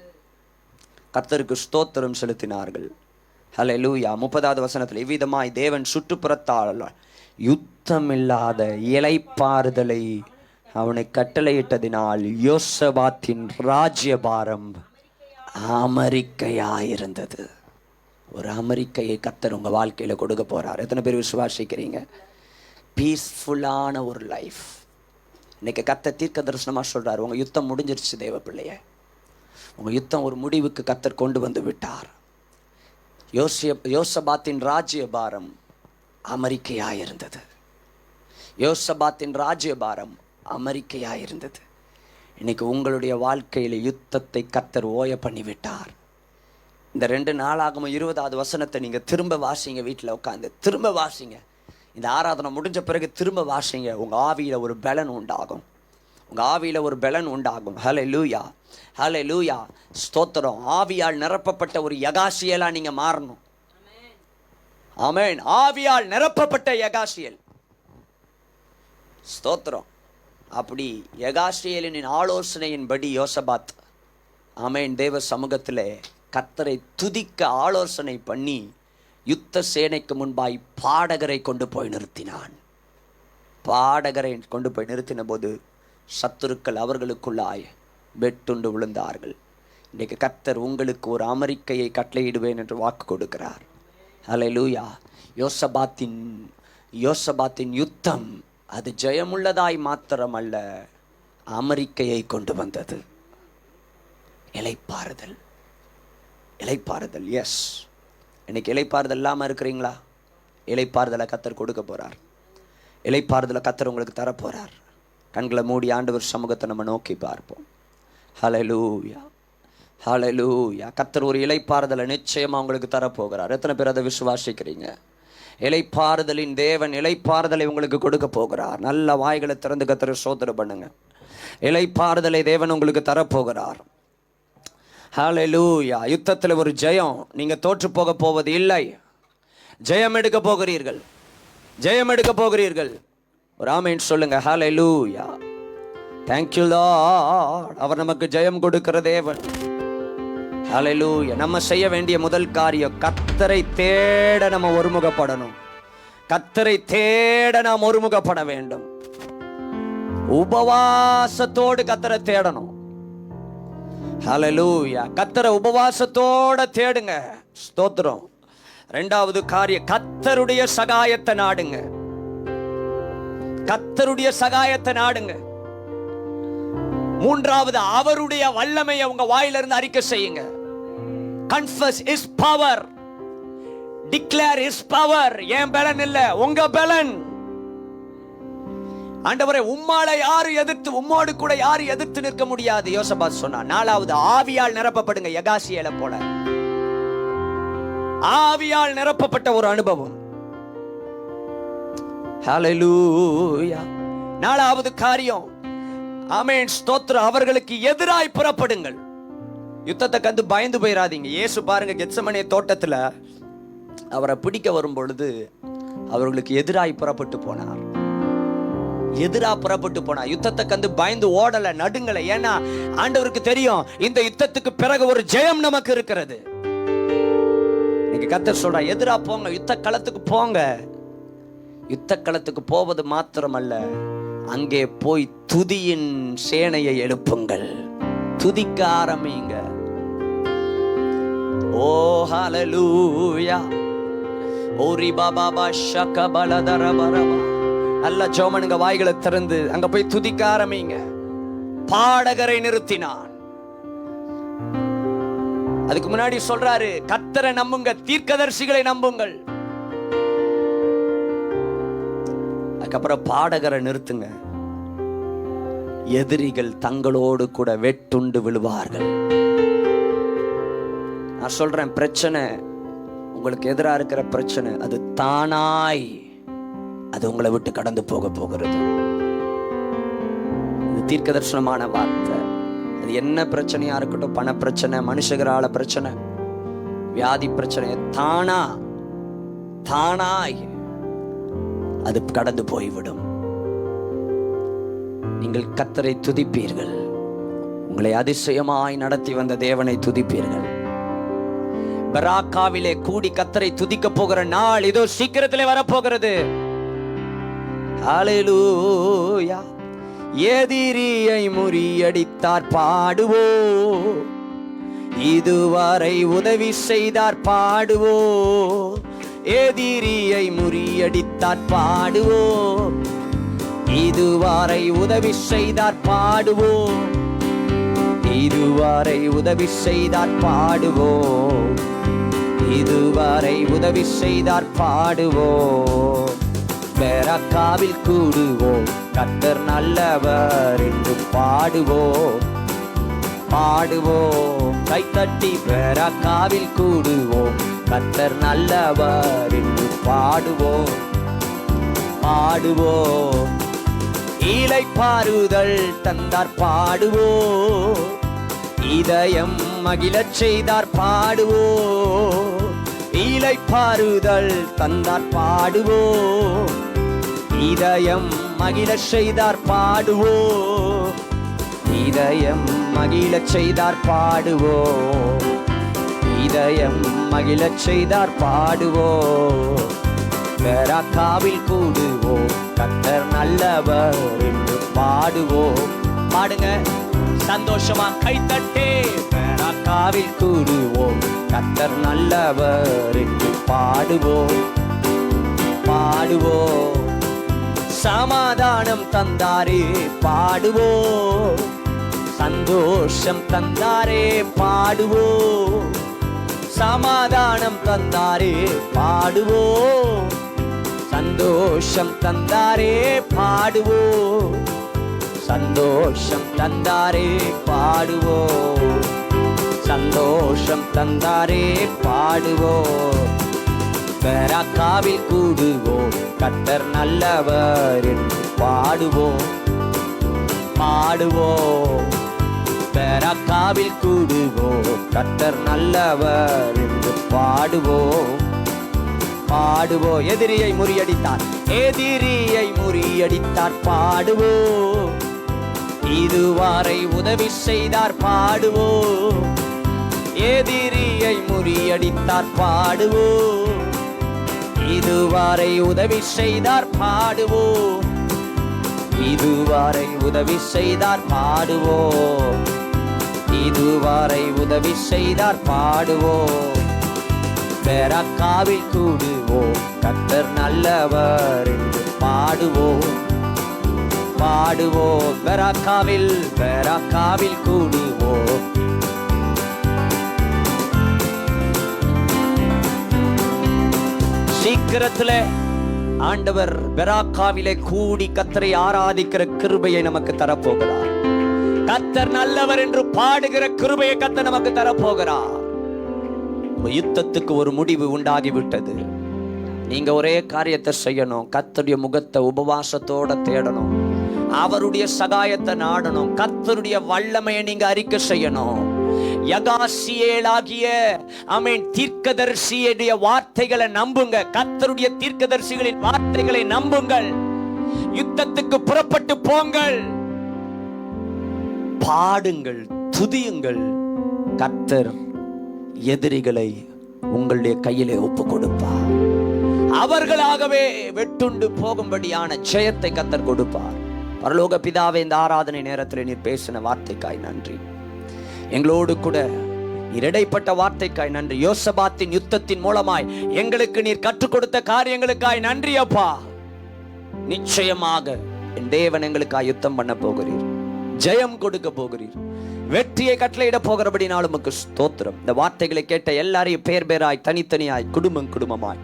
கர்த்தருக்கு ஸ்தோத்திரம் செலுத்தினார்கள். ஹல்லேலூயா. 30வது வசனத்தில் இவ்விதமாய் தேவன் சுற்றுப்புறத்தால் யுத்தமில்லாத இளைப்பாறுதலை அவனை கட்டளையிட்டதினால் யோசபாத்தின் ராஜ்யபாரம் அமெரிக்கையாயிருந்தது. ஒரு அமெரிக்கையை கர்த்தர் உங்க வாழ்க்கையில கொடுக்க போறார். எத்தனை பேர் விசுவாசிக்கிறீங்க? பீஸ்ஃபுல்லான ஒரு லைஃப். இன்னைக்கு கர்த்தர் தீர்க்க தரிசனமா சொல்றாரு, உங்க யுத்தம் முடிஞ்சிருச்சு தேவ பிள்ளைய, உங்க யுத்தம் ஒரு முடிவுக்கு கர்த்தர் கொண்டு வந்து விட்டார். யோசபாத்தின் ராஜ்யபாரம் அமெரிக்கையாயிருந்தது. யோசபாத்தின் ராஜ்யபாரம் அமெரிக்கையாயிருந்தது. இன்னைக்கு உங்களுடைய வாழ்க்கையில யுத்தத்தை கர்த்தர் ஓய பண்ணிவிட்டார். இந்த 2 நாளாகம 20வது வசனத்தை நீங்க திரும்ப வாசிங்க, வீட்டில் உட்காந்து திரும்ப வாசிங்க. இந்த ஆராதனை முடிஞ்ச பிறகு திரும்ப வாசிங்க. உங்க ஆவியில ஒரு பலன் உண்டாகும், உங்க ஆவியில ஒரு பலன் உண்டாகும். ஹல்லேலூயா, ஹல்லேலூயா, ஸ்தோத்திரம். ஆவியால் நிரப்பப்பட்ட ஒரு யகாசியலா நீங்க மாறணும். ஆமென். ஆவியால் நிரப்பப்பட்ட யகாசியல், ஸ்தோத்திரம். அப்படி யகாசியலின் ஆலோசனையின்படி யோசபாத், ஆமென், தேவ சமூகத்திலே கர்த்தரை துதிக்க ஆலோசனை பண்ணி யுத்த சேனைக்கு முன்பாய் பாடகரை கொண்டு போய் நிறுத்தினான். பாடகரை கொண்டு போய் நிறுத்தின போது சத்துருக்கள் அவர்களுக்குள்ளாய் வெட்டுண்டு விழுந்தார்கள். இன்றைக்கு கர்த்தர் உங்களுக்கு ஒரு அமெரிக்கையை கட்டளையிடுவேன் என்று வாக்கு கொடுக்கிறார். ஹல்லேலூயா. யோசபாத்தின் யுத்தம் அது ஜெயமுள்ளதாய் மாத்திரமல்ல, அமெரிக்கையை கொண்டு வந்தது. இளைப்பாறுதல், இளைப்பாறுதல். எஸ், இன்னைக்கு இளைப்பாறுதல் இல்லாமல் இருக்கிறீங்களா? இளைப்பாறுதலை கர்த்தர் கொடுக்க போறார். இளைப்பாறுதலை கர்த்தர் உங்களுக்கு தரப்போறார். கண்களை மூடி ஆண்டவர் சமூகத்தை நம்ம நோக்கி பார்ப்போம். ஹல்லேலூயா, ஹல்லேலூயா. கர்த்தர் ஒரு இளைப்பாறுதலை நிச்சயமா உங்களுக்கு தரப்போகிறார். எத்தனை பேர் அதை விசுவாசிக்கிறீங்க? இளைப்பாறுதலின் தேவன் இளைப்பாறுதலை உங்களுக்கு கொடுக்க போகிறார். நல்ல வாய்களை திறந்து கர்த்தரை ஸ்தோத்திரம் பண்ணுங்க. இளைப்பாறுதலை தேவன் உங்களுக்கு தரப்போகிறார். ஹல்லேலூயா. யுத்தத்தில் ஒரு ஜெயம். நீங்க தோற்று போக போவது இல்லை, ஜெயம் எடுக்க போகிறீர்கள், ஜெயம் எடுக்க போகிறீர்கள். ஒரு ஆமென் சொல்லுங்க. ஹல்லேலூயா. Thank you Lord. அவர் நமக்கு ஜெயம் கொடுக்கிற தேவன். ஹல்லேலூயா. நம்ம செய்ய வேண்டிய முதல் காரியம், கர்த்தரை தேட நம்ம ஒருமுகப்படணும். கர்த்தரை தேட நாம் ஒருமுகப்பட வேண்டும். உபவாசத்தோடு கர்த்தரை தேடணும். ஹல்லேலூயா. கர்த்தரை உபவாசத்தோட தேடுங்க. ஸ்தோத்திரம். 2வது காரியம், கர்த்தருடைய சகாயத்தை நாடுங்க. கர்த்தருடைய சகாயத்தை நாடுங்க. 3வது, அவருடைய வல்லமையை உங்க வாயிலிருந்து அறிக்கை செய்யுங்க. Confess his power, declare his power. என் பலன் இல்ல, உங்க பலன். ஆண்டவரே, உம்மால யாரு எதிர்த்து, உம்மோடு கூட யாரு எதிர்த்து நிற்க முடியாது யோசபாத் சொன்னார். 4வது, ஆவியால் நிரப்பப்படுங்க. யகாசியேலை போல ஆவியால் நிரப்பப்பட்ட ஒரு அனுபவம். ஹல்லேலூயா. 4வது காரியம், ஆமென், ஸ்தோத்திரம், அவர்களுக்கு எதிராய் புறப்படுங்கள். யுத்தத்தை கண்டு பயந்து போயிடாதீங்க. இயேசு பாருங்க, கெத்சமனே தோட்டத்துல அவரை பிடிக்க வரும் பொழுது அவர்களுக்கு எதிராய் புறப்பட்டு போனார். யுத்தத்தை கண்டு பயந்து ஓடல, நடுங்கல. ஏன்னா ஆண்டவருக்கு தெரியும் இந்த யுத்தத்துக்கு பிறகு ஒரு ஜெயம் நமக்கு இருக்கிறது. நீங்க கர்த்தர் சொல்ற, எதிரா போங்க, யுத்த களத்துக்கு போங்க. யுத்த களத்துக்கு போவது மாத்திரமல்ல, அங்கே போய் துதியின் சேனையை எழுப்புங்கள், துதிக்க ஆரம்பிங்க. ஓ ஹல்லேலூயா. ஓரி பாபா ஷகபலதரபரபா. நல்ல ஜோமனுங்க, வாய்களை திறந்து அங்க போய் துதிக்க ஆரம்பிங்க. பாடகரை நிறுத்தினான். அதுக்கு முன்னாடி சொல்றாரு, கர்த்தரை நம்புங்க, தீர்க்கதரிசிகளை நம்புங்கள். அதுக்கப்புறம் பாடகரை நிறுத்துங்க. எதிரிகள் தங்களோடு கூட வெட்டுண்டு விழுவார்கள். நான் சொல்றேன், பிரச்சனை உங்களுக்கு எதிராக இருக்கிற பிரச்சனை, அது தானாய் அது உங்களை விட்டு கடந்து போக போகிறது. இது தீர்க்க தரிசனமான வார்த்தை. அது என்ன பிரச்சனையா இருக்கட்டும், பண பிரச்சனை, மனுஷகரால பிரச்சனை, வியாதி பிரச்சனை, தானாய் அது கடந்து போய்விடும். நீங்கள் கர்த்தரை துதிப்பீர்கள். உங்களை அதிசயமாய் நடத்தி வந்த தேவனை துதிப்பீர்கள். பராக்காவிலே கூடி கர்த்தரை துதிக்க போகிற நாள் இதோ சீக்கிரத்திலே வரப்போகிறது. ஹல்லேலூயா. எதிரியை முறியடித்தார் பாடுவோ, இதுவரை உதவி செய்தார் பாடுவோ. எதிரியை முறியடித்தார் பாடுவோ, இதுவரை உதவி செய்தார் பாடுவோ. இதுவரை உதவி செய்தார் பாடுவோ, இதுவரை உதவி செய்தார் பாடுவோ. பெராக்காவில் கூடுவோம், கர்த்தர் நல்லவர் என்று பாடுவோம். கைத்தட்டி பெராக்காவில் கூடுவோம், கர்த்தர் நல்லவர் என்று பாடுவோம். ஈலை பாருதல் தந்தார் பாடுவோ, இதயம் மகிழச் செய்தார் பாடுவோ. ஈலை பாருதல் தந்தார் பாடுவோ, இதயம் மகிழச் செய்தார் பாடுவோ. இதயம் மகிழச் செய்தார் பாடுவோ, இதயம் மகிழச் செய்தார் பாடுவோ. பெராக்காவில் கூடுவோம், கர்த்தர் நல்லவர் என்று பாடுவோம். பாடுங்க சந்தோஷமா, கைத்தட்டே. பெராக்காவில் கூடுவோம், கர்த்தர் நல்லவர் என்று பாடுவோம். சமாதானம் தந்தாரே பாடுவோ, சந்தோஷம் தந்தாரே பாடுவோ. சமாதானம் தந்தாரே பாடுவோ, சந்தோஷம் தந்தாரே பாடுவோ. சந்தோஷம் தந்தாரே பாடுவோ, சந்தோஷம் தந்தாரே பாடுவோ. பெராக்காவில் கூடுவோம், கர்த்தர் நல்லவர் என்று பாடுவோம். பெராக்காவில் கூடுவோம், கர்த்தர் நல்லவர் என்று பாடுவோம். எதிரியை முறியடித்தார் பாடுவோ, இதுவரை உதவி செய்தார் பாடுவோ. எதிரியை முறியடித்தார் பாடுவோ, இதுவரை உதவி செய்தார் பாடுவோ. இதுவரை உதவி செய்தார் பாடுவோ, இதுவரை உதவி செய்தார் பாடுவோ. பெராக்காவில் கூடுவோம், கர்த்தர் நல்லவர் என்று பாடுவோம். பெராக்காவில் கூடுவோம். சீக்கிரத்துல ஆண்டவர் பெராக்காவிலே கூடி கர்த்தரை ஆராதிக்கிற கிருபையை நமக்கு தரப்போகிறார். கர்த்தர் நல்லவர் என்று பாடுகிற கிருபையை கர்த்தர் நமக்கு தரப்போகிறார். யுத்தத்துக்கு ஒரு முடிவு உண்டாகிவிட்டது. நீங்க ஒரே காரியத்தை செய்யணும், கர்த்தருடைய முகத்தை உபவாசத்தோட தேடணும், அவருடைய சகாயத்தை நாடணும், கர்த்தருடைய வல்லமையை நீங்க அறிக்கை செய்யணும். யகாசியேலாகிய ஆமென் தீர்க்கதரிசியுடைய வார்த்தைகளை நம்புங்க. கர்த்தருடைய தீர்க்கதரிசிகளின் வார்த்தைகளை நம்புங்கள். யுத்தத்துக்கு புறப்பட்டு போங்கள், பாடுங்கள், துதியுங்கள். கர்த்தர் எதிரிகளை உங்களுடைய கையிலே ஒப்பு கொடுப்பார். அவர்களாகவே வெட்டுண்டு போகும்படியான ஜெயத்தை கர்த்தர் கொடுப்பார். பரலோக பிதாவே, இந்த ஆராதனை நேரத்தில் நீர் பேசின வார்த்தைக்காய் நன்றி. எங்களோடு கூட நீர் இடைப்பட்ட வார்த்தைக்காய் நன்றி. யோசபாத்தின் யுத்தத்தின் மூலமாய் எங்களுக்கு நீர் கற்றுக் கொடுத்த காரியங்களுக்காய் நன்றி அப்பா. நிச்சயமாக என் தேவன் எங்களுக்காய் யுத்தம் பண்ண போகிறீர், ஜெயம் கொடுக்க போகிறீர், வெற்றியை கட்டளையிட போகிறபடினாலும் உமக்கு ஸ்தோத்திரம். இந்த வார்த்தைகளை கேட்ட எல்லாரையும் பேர் பேராய், தனித்தனியாய், குடும்பம் குடும்பமாய்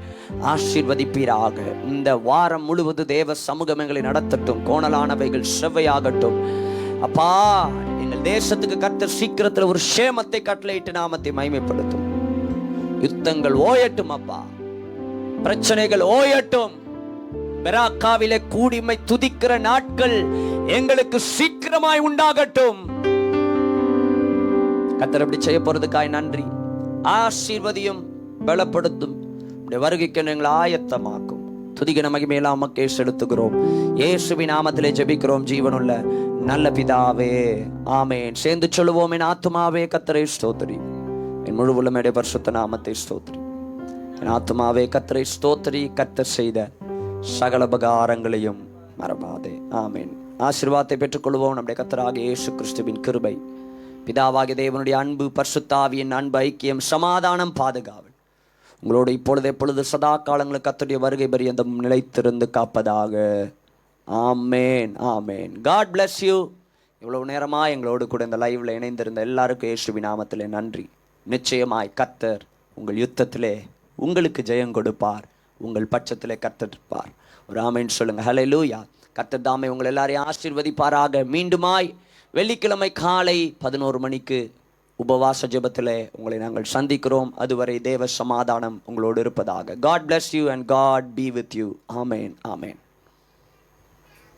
ஆசீர்வதிப்பீராக. இந்த வாரம் முழுவதும் தேவ சமூகம் எங்களை நடத்தட்டும். கோணலானவைகள் செவ்வையாகட்டும் அப்பா. எங்கள் தேசத்துக்கு கர்த்தர் சீக்கிரத்தில் ஒரு சேமத்தை கட்டளையிட்டு நாமத்தை மகிமைப்படுத்தும். யுத்தங்கள் ஓயட்டும் அப்பா, பிரச்சனைகள் ஓயட்டும். பெராக்காவிலே கூடிமை துதிக்கிற நாட்கள் எங்களுக்கு சீக்கிரமாய் உண்டாகட்டும். கர்த்தர் அப்படி செய்ய போறதுக்காய் நன்றி. ஆசீர்வதியும், பலப்படுத்தும். வருகைக்கு எங்களை ஆயத்தமாக்கும். துதிகன மகிமையெல்லாம் உமக்கே செலுத்துகிறோம். இயேசுவின் நாமத்திலே ஜெபிக்கிறோம் ஜீவனுள்ள நல்ல பிதாவே, ஆமென். சேர்ந்து சொல்லுவோம். என் ஆத்துமாவே கர்த்தரை ஸ்தோத்திரி, என் முழு உள்ளமையுடைய பரிசுத்த நாமத்தை ஸ்தோத்திரி. என் ஆத்துமாவே கர்த்தரை ஸ்தோத்திரி, கர்த்தர் செய்த சகல உபகாரங்களையும் மறவாதே. ஆமென். ஆசீர்வாதத்தை பெற்றுக்கொள்வோம். நம்முடைய கர்த்தராகிய இயேசு கிறிஸ்துவின் கிருபை, பிதாவாகிய தேவனுடைய அன்பு, பரிசுத்தாவியின் அன்பு, ஐக்கியம், சமாதானம், பாதுகாவல் உங்களோடு இப்பொழுது எப்பொழுது சதா காலங்களுக்கு கர்த்தருடைய வருகை பரியந்தம் நிலைத்திருந்து காப்பதாக. ஆமென், ஆமென். God bless you. இவ்வளவு நேரமாக எங்களோடு கூட இந்த லைவ்ல இணைந்திருந்த எல்லாருக்கும் இயேசுவின் நாமத்திலே நன்றி. நிச்சயமாய் கர்த்தர் உங்கள் யுத்தத்திலே உங்களுக்கு ஜெயம் கொடுப்பார். உங்கள் பட்சத்திலே கர்த்தர் இருப்பார். ஒரு ஆமென் சொல்லுங்க. ஹல்லேலூயா. கர்த்தர் தாமே உங்கள் எல்லாரையும் ஆசீர்வதிப்பாராக. மீண்டுமாய் வெள்ளிக்கிழமை காலை 11 மணிக்கு உபவாச ஜெபத்திலே உங்களை நாங்கள் சந்திக்கிறோம். அதுவரை தேவ சமாதானம் உங்களோடு இருப்பதாக. God bless you and God be with you. Amen, amen.